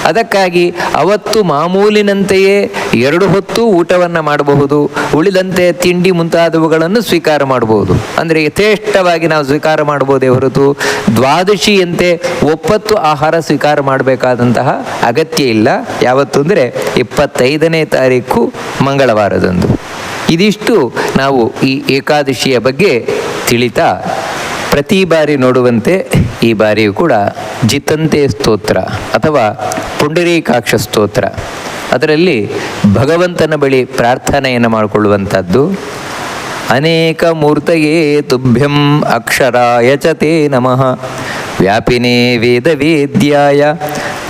ಅದಕ್ಕಾಗಿ ಅವತ್ತು ಮಾಮೂಲಿನಂತೆಯೇ 2 ಹೊತ್ತು ಊಟವನ್ನು ಮಾಡಬಹುದು, ಉಳಿದಂತೆ ತಿಂಡಿ ಮುಂತಾದವುಗಳನ್ನು ಸ್ವೀಕಾರ ಮಾಡಬಹುದು. ಅಂದರೆ ಯಥೇಷ್ಟವಾಗಿ ನಾವು ಸ್ವೀಕಾರ ಮಾಡಬಹುದೇ ಹೊರತು ದ್ವಾದಶಿಯಂತೆ ಒಪ್ಪತ್ತು ಆಹಾರ ಸ್ವೀಕಾರ ಮಾಡಬೇಕಾದಂತಹ ಅಗತ್ಯ ಇಲ್ಲ. ಯಾವತ್ತು ಅಂದರೆ 25ನೇ ತಾರೀಕು ಮಂಗಳವಾರದಂದು. ಇದಿಷ್ಟು ನಾವು ಈ ಏಕಾದಶಿಯ ಬಗ್ಗೆ ತಿಳಿತಾ ಪ್ರತಿ ಬಾರಿ ನೋಡುವಂತೆ ಈ ಬಾರಿಯೂ ಕೂಡ ಜಿತಂತೆ ಸ್ತೋತ್ರ ಅಥವಾ ಪುಂಡರೀಕಾಕ್ಷ ಸ್ತೋತ್ರ, ಅದರಲ್ಲಿ ಭಗವಂತನ ಬಳಿ ಪ್ರಾರ್ಥನೆಯನ್ನು ಮಾಡಿಕೊಳ್ಳುವಂಥದ್ದು. ಅನೇಕ ಮೂರ್ತಯೇ ತುಭ್ಯಂ ಅಕ್ಷರಾಯ ಚ ತೇ ನಮಃ ವ್ಯಾಪಿನೇ ವೇದ ವೇದ್ಯಾಯ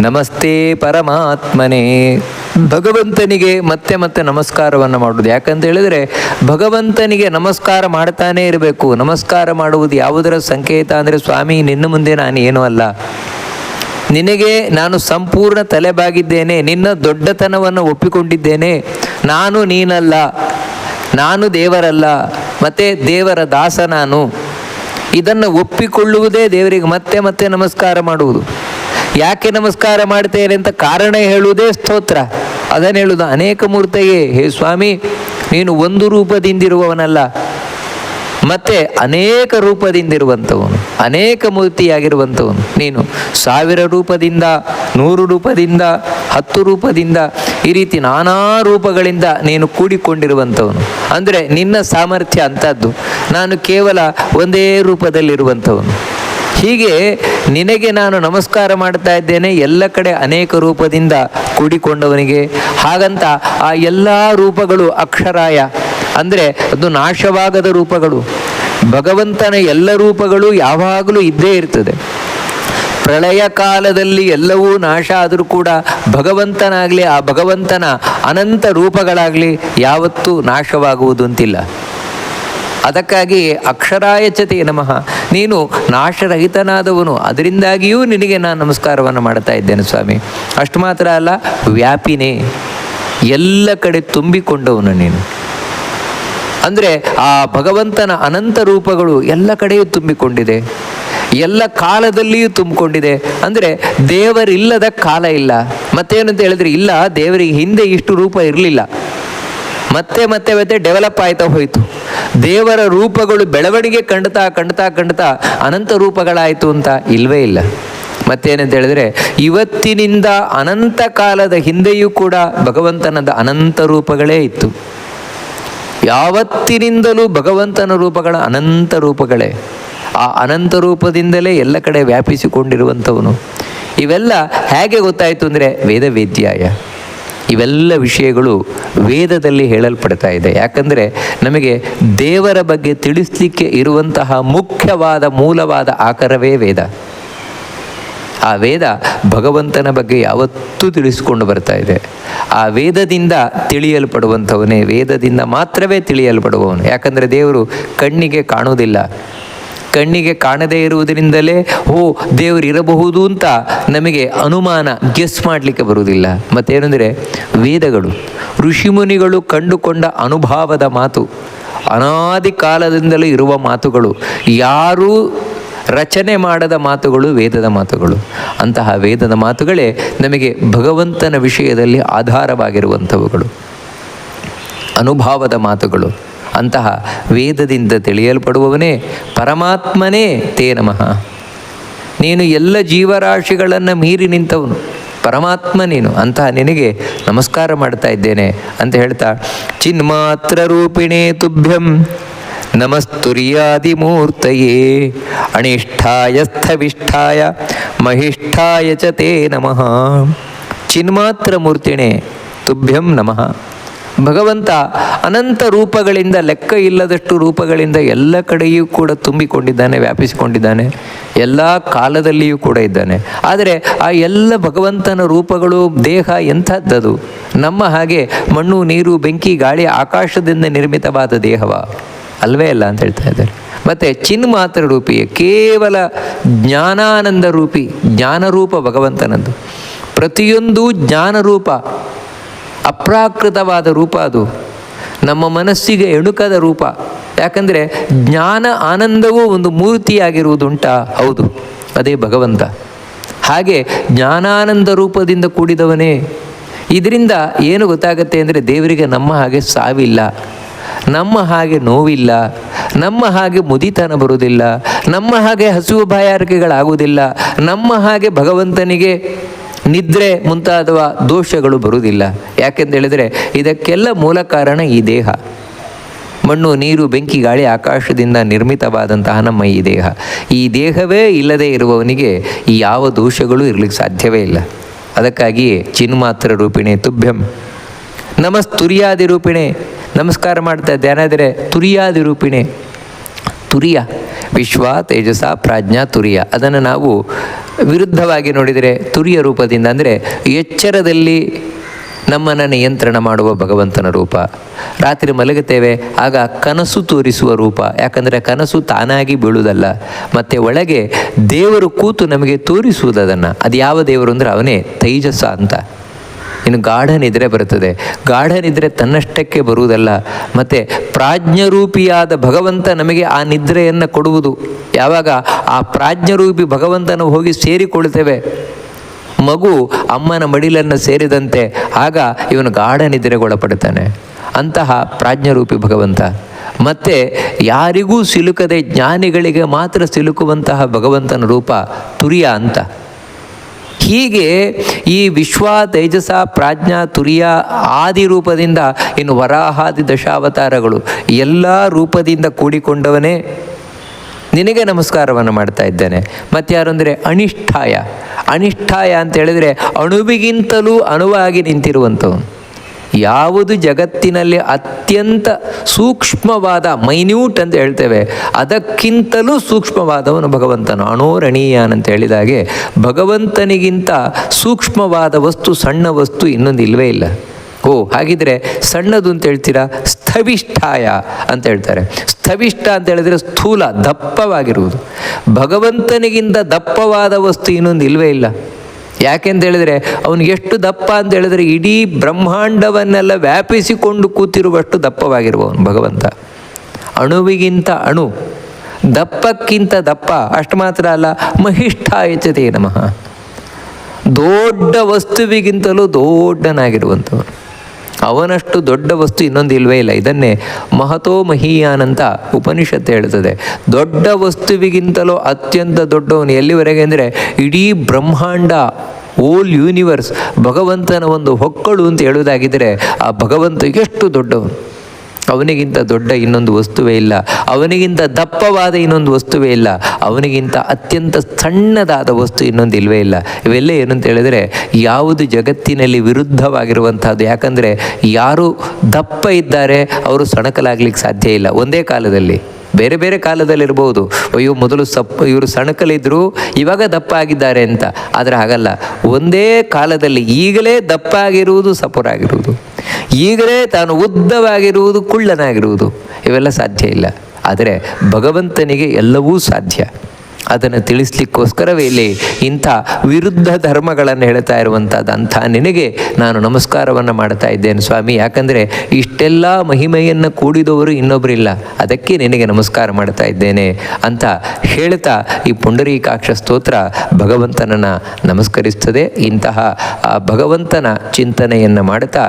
ನಮಸ್ತೆ ಪರಮಾತ್ಮನೇ. ಭಗವಂತನಿಗೆ ಮತ್ತೆ ಮತ್ತೆ ನಮಸ್ಕಾರವನ್ನು ಮಾಡುವುದು. ಯಾಕಂತ ಹೇಳಿದರೆ ಭಗವಂತನಿಗೆ ನಮಸ್ಕಾರ ಮಾಡ್ತಾನೇ ಇರಬೇಕು. ನಮಸ್ಕಾರ ಮಾಡುವುದು ಯಾವುದರ ಸಂಕೇತ ಅಂದರೆ, ಸ್ವಾಮಿ ನಿನ್ನ ಮುಂದೆ ನಾನು ಏನೂ ಅಲ್ಲ, ನಿನಗೆ ನಾನು ಸಂಪೂರ್ಣ ತಲೆಬಾಗಿದ್ದೇನೆ, ನಿನ್ನ ದೊಡ್ಡತನವನ್ನು ಒಪ್ಪಿಕೊಂಡಿದ್ದೇನೆ, ನಾನು ನೀನಲ್ಲ, ನಾನು ದೇವರಲ್ಲ, ಮತ್ತೆ ದೇವರ ದಾಸ ನಾನು. ಇದನ್ನು ಒಪ್ಪಿಕೊಳ್ಳುವುದೇ ದೇವರಿಗೆ ಮತ್ತೆ ಮತ್ತೆ ನಮಸ್ಕಾರ ಮಾಡುವುದು. ಯಾಕೆ ನಮಸ್ಕಾರ ಮಾಡ್ತೇನೆ ಅಂತ ಕಾರಣ ಹೇಳುವುದೇ ಸ್ತೋತ್ರ. ಅದನ್ನು ಹೇಳುವುದು ಅನೇಕ ಮೂರ್ತಯೇ, ಹೇ ಸ್ವಾಮಿ ನೀನು ಒಂದು ರೂಪದಿಂದಿರುವವನಲ್ಲ, ಮತ್ತೆ ಅನೇಕ ರೂಪದಿಂದಿರುವಂಥವನು, ಅನೇಕ ಮೂರ್ತಿಯಾಗಿರುವಂಥವನು. ನೀನು 1000 ರೂಪದಿಂದ, 100 ರೂಪದಿಂದ, 10 ರೂಪದಿಂದ, ಈ ರೀತಿ ನಾನಾ ರೂಪಗಳಿಂದ ನೀನು ಕೂಡಿಕೊಂಡಿರುವಂಥವನು. ಅಂದರೆ ನಿನ್ನ ಸಾಮರ್ಥ್ಯ ಅಂಥದ್ದು, ನಾನು ಕೇವಲ ಒಂದೇ ರೂಪದಲ್ಲಿರುವಂಥವನು. ಹೀಗೆ ನಿನಗೆ ನಾನು ನಮಸ್ಕಾರ ಮಾಡ್ತಾ ಇದ್ದೇನೆ, ಎಲ್ಲ ಕಡೆ ಅನೇಕ ರೂಪದಿಂದ ಕೂಡಿಕೊಂಡವನಿಗೆ. ಹಾಗಂತ ಆ ಎಲ್ಲ ರೂಪಗಳು ಅಕ್ಷರಾಯ ಅಂದರೆ ಅದು ನಾಶವಾಗದ ರೂಪಗಳು. ಭಗವಂತನ ಎಲ್ಲ ರೂಪಗಳು ಯಾವಾಗಲೂ ಇದ್ದೇ ಇರ್ತದೆ. ಪ್ರಳಯ ಕಾಲದಲ್ಲಿ ಎಲ್ಲವೂ ನಾಶ ಆದರೂ ಕೂಡ ಭಗವಂತನಾಗಲಿ ಆ ಭಗವಂತನ ಅನಂತ ರೂಪಗಳಾಗಲಿ ಯಾವತ್ತೂ ನಾಶವಾಗುವುದು ಅಂತಿಲ್ಲ. ಅದಕ್ಕಾಗಿ ಅಕ್ಷರಾಯಚತೆ ನಮಃ, ನೀನು ನಾಶರಹಿತನಾದವನು, ಅದರಿಂದಾಗಿಯೂ ನಿನಗೆ ನಾನು ನಮಸ್ಕಾರವನ್ನು ಮಾಡ್ತಾ ಇದ್ದೇನೆ ಸ್ವಾಮಿ. ಅಷ್ಟು ಮಾತ್ರ ಅಲ್ಲ, ವ್ಯಾಪಿನೇ, ಎಲ್ಲ ಕಡೆ ತುಂಬಿಕೊಂಡವನು ನೀನು. ಅಂದರೆ ಆ ಭಗವಂತನ ಅನಂತ ರೂಪಗಳು ಎಲ್ಲ ಕಡೆಯೂ ತುಂಬಿಕೊಂಡಿದೆ, ಎಲ್ಲ ಕಾಲದಲ್ಲಿಯೂ ತುಂಬಿಕೊಂಡಿದೆ. ಅಂದರೆ ದೇವರಿಲ್ಲದ ಕಾಲ ಇಲ್ಲ. ಮತ್ತೇನಂತ ಹೇಳಿದ್ರೆ, ಇಲ್ಲ ದೇವರಿಗೆ ಹಿಂದೆ ಇಷ್ಟು ರೂಪ ಇರಲಿಲ್ಲ, ಮತ್ತೆ ಮತ್ತೆ ಮತ್ತೆ ಡೆವಲಪ್ ಆಯ್ತಾ ಹೋಯಿತು. ದೇವರ ರೂಪಗಳು ಬೆಳವಣಿಗೆ ಕಂಡ್ತಾ ಅನಂತ ರೂಪಗಳಾಯಿತು ಅಂತ ಇಲ್ವೇ ಇಲ್ಲ. ಮತ್ತೇನಂತ ಹೇಳಿದ್ರೆ, ಇವತ್ತಿನಿಂದ ಅನಂತ ಕಾಲದ ಹಿಂದೆಯೂ ಕೂಡ ಭಗವಂತನದ ಅನಂತ ರೂಪಗಳೇ ಇತ್ತು. ಯಾವತ್ತಿನಿಂದಲೂ ಭಗವಂತನ ರೂಪಗಳ ಅನಂತ ರೂಪಗಳೇ. ಆ ಅನಂತ ರೂಪದಿಂದಲೇ ಎಲ್ಲ ಕಡೆ ವ್ಯಾಪಿಸಿಕೊಂಡಿರುವಂಥವನು. ಇವೆಲ್ಲ ಹೇಗೆ ಗೊತ್ತಾಯಿತು ಅಂದರೆ, ವೇದವೇದ್ಯಾಯ. ಇವೆಲ್ಲ ವಿಷಯಗಳು ವೇದದಲ್ಲಿ ಹೇಳಲ್ಪಡ್ತಾ ಇದೆ. ಯಾಕಂದರೆ ನಮಗೆ ದೇವರ ಬಗ್ಗೆ ತಿಳಿಸ್ಲಿಕ್ಕೆ ಇರುವಂತಹ ಮುಖ್ಯವಾದ ಮೂಲವಾದ ಆಕಾರವೇ ವೇದ. ಆ ವೇದ ಭಗವಂತನ ಬಗ್ಗೆ ಯಾವತ್ತೂ ತಿಳಿಸಿಕೊಂಡು ಬರ್ತಾ ಇದೆ. ಆ ವೇದದಿಂದ ತಿಳಿಯಲ್ಪಡುವಂಥವನೇ, ವೇದದಿಂದ ಮಾತ್ರವೇ ತಿಳಿಯಲ್ಪಡುವವನು. ಯಾಕಂದರೆ ದೇವರು ಕಣ್ಣಿಗೆ ಕಾಣುವುದಿಲ್ಲ. ಕಣ್ಣಿಗೆ ಕಾಣದೇ ಇರುವುದರಿಂದಲೇ ದೇವರು ಇರಬಹುದು ಅಂತ ನಮಗೆ ಅನುಮಾನ, ಗೆಸ್ ಮಾಡಲಿಕ್ಕೆ ಬರುವುದಿಲ್ಲ. ಮತ್ತೇನೆಂದರೆ, ವೇದಗಳು ಋಷಿಮುನಿಗಳು ಕಂಡುಕೊಂಡ ಅನುಭವದ ಮಾತು, ಅನಾದಿ ಕಾಲದಿಂದಲೂ ಇರುವ ಮಾತುಗಳು, ಯಾರೂ ರಚನೆ ಮಾಡದ ಮಾತುಗಳು ವೇದದ ಮಾತುಗಳು. ಅಂತಹ ವೇದದ ಮಾತುಗಳೇ ನಮಗೆ ಭಗವಂತನ ವಿಷಯದಲ್ಲಿ ಆಧಾರವಾಗಿರುವಂಥವುಗಳು, ಅನುಭವದ ಮಾತುಗಳು. ಅಂತಹ ವೇದದಿಂದ ತಿಳಿಯಲ್ಪಡುವವನೇ ಪರಮಾತ್ಮನೇ ತೇ ನಮಃ. ನೀನು ಎಲ್ಲ ಜೀವರಾಶಿಗಳನ್ನು ಮೀರಿ ನಿಂತವನು ಪರಮಾತ್ಮ ನೀನು. ಅಂತಹ ನಿನಗೆ ನಮಸ್ಕಾರ ಮಾಡ್ತಾ ಇದ್ದೇನೆ ಅಂತ ಹೇಳ್ತಾ, ಚಿನ್ಮಾತ್ರ ರೂಪಿಣೇ ತುಭ್ಯಂ ನಮಸ್ತುರ್ಯಾದಿಮೂರ್ತಯೇ ಅನಿಷ್ಠಾಯ ಸ್ಥವಿಷ್ಠಾಯ ಮಹಿಷ್ಠಾಯ ಚ ತೇ ನಮಃ. ಚಿನ್ಮಾತ್ರ ಮೂರ್ತಿಣೆ ತುಭ್ಯಂ ನಮಃ. ಭಗವಂತ ಅನಂತ ರೂಪಗಳಿಂದ, ಲೆಕ್ಕ ಇಲ್ಲದಷ್ಟು ರೂಪಗಳಿಂದ ಎಲ್ಲ ಕಡೆಯೂ ಕೂಡ ತುಂಬಿಕೊಂಡಿದ್ದಾನೆ, ವ್ಯಾಪಿಸಿಕೊಂಡಿದ್ದಾನೆ, ಎಲ್ಲ ಕಾಲದಲ್ಲಿಯೂ ಕೂಡ ಇದ್ದಾನೆ. ಆದರೆ ಆ ಎಲ್ಲ ಭಗವಂತನ ರೂಪಗಳು, ದೇಹ ಎಂಥದ್ದದು? ನಮ್ಮ ಹಾಗೆ ಮಣ್ಣು, ನೀರು, ಬೆಂಕಿ, ಗಾಳಿ, ಆಕಾಶದಿಂದ ನಿರ್ಮಿತವಾದ ದೇಹವ? ಅಲ್ವೇ ಅಲ್ಲ ಅಂತ ಹೇಳ್ತಾ ಇದ್ದಾರೆ. ಮತ್ತು ಚಿನ್ಮಾತ್ರ ರೂಪಿ, ಕೇವಲ ಜ್ಞಾನಾನಂದ ರೂಪಿ, ಜ್ಞಾನರೂಪ ಭಗವಂತನದ್ದು. ಪ್ರತಿಯೊಂದು ಜ್ಞಾನರೂಪ, ಅಪ್ರಾಕೃತವಾದ ರೂಪ. ಅದು ನಮ್ಮ ಮನಸ್ಸಿಗೆ ಎಣುಕದ ರೂಪ. ಯಾಕಂದರೆ ಜ್ಞಾನ ಆನಂದವೂ ಒಂದು ಮೂರ್ತಿಯಾಗಿರುವುದುಂಟಾ? ಹೌದು, ಅದೇ ಭಗವಂತ. ಹಾಗೆ ಜ್ಞಾನಾನಂದ ರೂಪದಿಂದ ಕೂಡಿದವನೇ. ಇದರಿಂದ ಏನು ಗೊತ್ತಾಗುತ್ತೆ ಅಂದರೆ, ದೇವರಿಗೆ ನಮ್ಮ ಹಾಗೆ ಸಾವಿಲ್ಲ, ನಮ್ಮ ಹಾಗೆ ನೋವಿಲ್ಲ, ನಮ್ಮ ಹಾಗೆ ಮುದಿತನ ಬರುವುದಿಲ್ಲ, ನಮ್ಮ ಹಾಗೆ ಹಸಿವು ಬಾಯಾರಿಕೆಗಳಾಗುವುದಿಲ್ಲ, ನಮ್ಮ ಹಾಗೆ ಭಗವಂತನಿಗೆ ನಿದ್ರೆ ಮುಂತಾದವ ದೋಷಗಳು ಬರುವುದಿಲ್ಲ. ಯಾಕೆಂತ ಹೇಳಿದರೆ ಇದಕ್ಕೆಲ್ಲ ಮೂಲ ಕಾರಣ ಈ ದೇಹ. ಮಣ್ಣು, ನೀರು, ಬೆಂಕಿ, ಗಾಳಿ, ಆಕಾಶದಿಂದ ನಿರ್ಮಿತವಾದಂತಹ ನಮ್ಮ ಈ ದೇಹ. ಈ ದೇಹವೇ ಇಲ್ಲದೆ ಇರುವವನಿಗೆ ಈ ಯಾವ ದೋಷಗಳು ಇರಲಿಕ್ಕೆ ಸಾಧ್ಯವೇ ಇಲ್ಲ. ಅದಕ್ಕಾಗಿಯೇ ಚಿನ್ಮಾತ್ರ ರೂಪಿಣೆ ತುಭ್ಯಂ. ನಮಸ್ತುರ್ಯಾದಿ ರೂಪಿಣೆ, ನಮಸ್ಕಾರ ಮಾಡ್ತಾ ಧ್ಯಾನಾದರೆ ತುರ್ಯಾದಿ ರೂಪಿಣೆ. ತುರಿಯ ವಿಶ್ವ ತೇಜಸ ಪ್ರಾಜ್ಞಾ ತುರಿಯ. ಅದನ್ನು ನಾವು ವಿರುದ್ಧವಾಗಿ ನೋಡಿದರೆ ತುರಿಯ ರೂಪದಿಂದ ಅಂದರೆ ಎಚ್ಚರದಲ್ಲಿ ನಮ್ಮನ್ನು ನಿಯಂತ್ರಣ ಮಾಡುವ ಭಗವಂತನ ರೂಪ. ರಾತ್ರಿ ಮಲಗುತ್ತೇವೆ, ಆಗ ಕನಸು ತೋರಿಸುವ ರೂಪ. ಯಾಕಂದರೆ ಕನಸು ತಾನಾಗಿ ಬೀಳುವುದಲ್ಲ, ಮತ್ತು ಒಳಗೆ ದೇವರು ಕೂತು ನಮಗೆ ತೋರಿಸುವುದು ಅದನ್ನು. ಅದು ಯಾವ ದೇವರು ಅಂದರೆ ಅವನೇ ತೈಜಸ ಅಂತ. ಇನ್ನು ಗಾಢ ನಿದ್ರೆ ಬರುತ್ತದೆ. ಗಾಢ ನಿದ್ರೆ ತನ್ನಷ್ಟಕ್ಕೆ ಬರುವುದಲ್ಲ, ಮತ್ತು ಪ್ರಾಜ್ಞರೂಪಿಯಾದ ಭಗವಂತ ನಮಗೆ ಆ ನಿದ್ರೆಯನ್ನು ಕೊಡುವುದು. ಯಾವಾಗ ಆ ಪ್ರಾಜ್ಞರೂಪಿ ಭಗವಂತನ ಹೋಗಿ ಸೇರಿಕೊಳ್ತೇವೆ, ಮಗು ಅಮ್ಮನ ಮಡಿಲನ್ನು ಸೇರಿದಂತೆ, ಆಗ ಇವನು ಗಾಢ ನಿದ್ರೆಗೊಳಪಡ್ತಾನೆ. ಅಂತಹ ಪ್ರಾಜ್ಞರೂಪಿ ಭಗವಂತ. ಮತ್ತು ಯಾರಿಗೂ ಸಿಲುಕದೆ ಜ್ಞಾನಿಗಳಿಗೆ ಮಾತ್ರ ಸಿಲುಕುವಂತಹ ಭಗವಂತನ ರೂಪ ತುರಿಯ ಅಂತ. ಹೀಗೆ ಈ ವಿಶ್ವ ತೇಜಸ ಪ್ರಾಜ್ಞಾ ತುರಿಯ ಆದಿ ರೂಪದಿಂದ ಇನ್ನು ವರಾಹಾದಿ ದಶಾವತಾರಗಳು ಎಲ್ಲ ರೂಪದಿಂದ ಕೂಡಿಕೊಂಡವನೇ ನಿನಗೆ ನಮಸ್ಕಾರವನ್ನು ಮಾಡ್ತಾ ಇದ್ದೇನೆ. ಮತ್ತಾರು ಅಂದರೆ ಅನಿಷ್ಠಾಯ. ಅನಿಷ್ಠಾಯ ಅಂತ ಹೇಳಿದರೆ ಅಣುವಿಗಿಂತಲೂ ಅಣುವಾಗಿ ನಿಂತಿರುವಂಥವನು. ಯಾವುದು ಜಗತ್ತಿನಲ್ಲಿ ಅತ್ಯಂತ ಸೂಕ್ಷ್ಮವಾದ, ಮೈನ್ಯೂಟ್ ಅಂತ ಹೇಳ್ತೇವೆ, ಅದಕ್ಕಿಂತಲೂ ಸೂಕ್ಷ್ಮವಾದವನು ಭಗವಂತನು. ಅಣೋರಣೀಯಾನ್ ಅಂತ ಹೇಳಿದಾಗೆ ಭಗವಂತನಿಗಿಂತ ಸೂಕ್ಷ್ಮವಾದ ವಸ್ತು, ಸಣ್ಣ ವಸ್ತು ಇನ್ನೊಂದು ಇಲ್ಲವೇ ಇಲ್ಲ. ಹಾಗಿದ್ರೆ ಸಣ್ಣದು ಅಂತ ಹೇಳ್ತೀರಾ? ಸ್ಥವಿಷ್ಠಾಯ ಅಂತ ಹೇಳ್ತಾರೆ. ಸ್ಥವಿಷ್ಠ ಅಂತ ಹೇಳಿದರೆ ಸ್ಥೂಲ, ದಪ್ಪವಾಗಿರುವುದು. ಭಗವಂತನಿಗಿಂತ ದಪ್ಪವಾದ ವಸ್ತು ಇನ್ನೊಂದು ಇಲ್ಲವೇ ಇಲ್ಲ. ಯಾಕೆಂತ ಹೇಳಿದರೆ ಅವನು ಎಷ್ಟು ದಪ್ಪ ಅಂತ ಹೇಳಿದರೆ ಇಡೀ ಬ್ರಹ್ಮಾಂಡವನ್ನೆಲ್ಲ ವ್ಯಾಪಿಸಿಕೊಂಡು ಕೂತಿರುವಷ್ಟು ದಪ್ಪವಾಗಿರುವವನು ಭಗವಂತ. ಅಣುವಿಗಿಂತ ಅಣು, ದಪ್ಪಕ್ಕಿಂತ ದಪ್ಪ. ಅಷ್ಟು ಮಾತ್ರ ಅಲ್ಲ, ಮಹಿಷ್ಠಾಯಚತೆ ನಮಃ. ದೊಡ್ಡ ವಸ್ತುವಿಗಿಂತಲೂ ದೊಡ್ಡನಾಗಿರುವಂಥವನು. ಅವನಷ್ಟು ದೊಡ್ಡ ವಸ್ತು ಇನ್ನೊಂದು ಇಲ್ವೇ ಇಲ್ಲ. ಇದನ್ನೇ ಮಹತೋ ಮಹೀಯಾನ್ ಅಂತ ಉಪನಿಷತ್ತು ಹೇಳ್ತದೆ. ದೊಡ್ಡ ವಸ್ತುವಿಗಿಂತಲೂ ಅತ್ಯಂತ ದೊಡ್ಡವನು. ಎಲ್ಲಿವರೆಗೆ ಅಂದರೆ ಇಡೀ ಬ್ರಹ್ಮಾಂಡ, ಓಲ್ ಯೂನಿವರ್ಸ್ ಭಗವಂತನ ಒಂದು ಹೊಕ್ಕಳು ಅಂತ ಹೇಳುವುದಾಗಿದ್ದರೆ ಆ ಭಗವಂತ ಎಷ್ಟು ದೊಡ್ಡವನು. ಅವನಿಗಿಂತ ದೊಡ್ಡ ಇನ್ನೊಂದು ವಸ್ತುವೇ ಇಲ್ಲ, ಅವನಿಗಿಂತ ದಪ್ಪವಾದ ಇನ್ನೊಂದು ವಸ್ತುವೇ ಇಲ್ಲ, ಅವನಿಗಿಂತ ಅತ್ಯಂತ ಸಣ್ಣದಾದ ವಸ್ತು ಇನ್ನೊಂದು ಇಲ್ಲವೇ ಇಲ್ಲ. ಇವೆಲ್ಲ ಏನಂತ ಹೇಳಿದರೆ ಯಾವುದು ಜಗತ್ತಿನಲ್ಲಿ ವಿರುದ್ಧವಾಗಿರುವಂಥದ್ದು. ಯಾಕಂದರೆ ಯಾರು ದಪ್ಪ ಇದ್ದಾರೆ ಅವರು ಸಣಕಲಾಗ್ಲಿಕ್ಕೆ ಸಾಧ್ಯ ಇಲ್ಲ. ಒಂದೇ ಕಾಲದಲ್ಲಿ ಬೇರೆ ಬೇರೆ ಕಾಲದಲ್ಲಿರ್ಬೋದು, ಅಯ್ಯೋ ಮೊದಲು ಇವರು ಸಣಕಲಿದ್ರು ಇವಾಗ ದಪ್ಪ ಆಗಿದ್ದಾರೆ ಅಂತ. ಆದರೆ ಹಾಗಲ್ಲ, ಒಂದೇ ಕಾಲದಲ್ಲಿ ಈಗಲೇ ದಪ್ಪ ಆಗಿರುವುದು ಸಪುರಾಗಿರುವುದು, ಈಗಲೇ ತಾನು ಉದ್ದವಾಗಿರುವುದು ಕುಳ್ಳನಾಗಿರುವುದು, ಇವೆಲ್ಲ ಸಾಧ್ಯ ಇಲ್ಲ. ಆದರೆ ಭಗವಂತನಿಗೆ ಎಲ್ಲವೂ ಸಾಧ್ಯ. ಅದನ್ನು ತಿಳಿಸ್ಲಿಕ್ಕೋಸ್ಕರವೇ ಇಲ್ಲಿ ಇಂಥ ವಿರುದ್ಧ ಧರ್ಮಗಳನ್ನು ಹೇಳ್ತಾ ಇರುವಂಥದ್ದು. ಅಂಥ ನಿನಗೆ ನಾನು ನಮಸ್ಕಾರವನ್ನು ಮಾಡ್ತಾ ಇದ್ದೇನೆ ಸ್ವಾಮಿ. ಯಾಕಂದರೆ ಇಷ್ಟೆಲ್ಲ ಮಹಿಮೆಯನ್ನು ಕೂಡಿದವರು ಇನ್ನೊಬ್ಬರಿಲ್ಲ, ಅದಕ್ಕೆ ನಿನಗೆ ನಮಸ್ಕಾರ ಮಾಡ್ತಾ ಇದ್ದೇನೆ ಅಂತ ಹೇಳ್ತಾ ಈ ಪುಂಡರೀಕಾಕ್ಷ ಸ್ತೋತ್ರ ಭಗವಂತನನ್ನು ನಮಸ್ಕರಿಸ್ತದೆ. ಇಂತಹ ಭಗವಂತನ ಚಿಂತನೆಯನ್ನು ಮಾಡ್ತಾ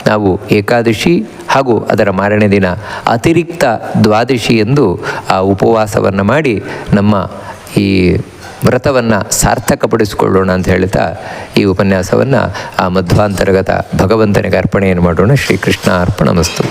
ನಾವು ಏಕಾದಶಿ ಹಾಗೂ ಅದರ ಮಾರನೇ ದಿನ ಅತಿರಿಕ್ತ ದ್ವಾದಶಿ ಎಂದು ಆ ಉಪವಾಸವನ್ನು ಮಾಡಿ ನಮ್ಮ ಈ ವ್ರತವನ್ನು ಸಾರ್ಥಕಪಡಿಸಿಕೊಳ್ಳೋಣ ಅಂತ ಹೇಳ್ತಾ ಈ ಉಪನ್ಯಾಸವನ್ನು ಆ ಮಧ್ವಾಂತರ್ಗತ ಭಗವಂತನಿಗೆ ಅರ್ಪಣೆಯನ್ನು ಮಾಡೋಣ. ಶ್ರೀಕೃಷ್ಣ ಅರ್ಪಣಮಸ್ತು.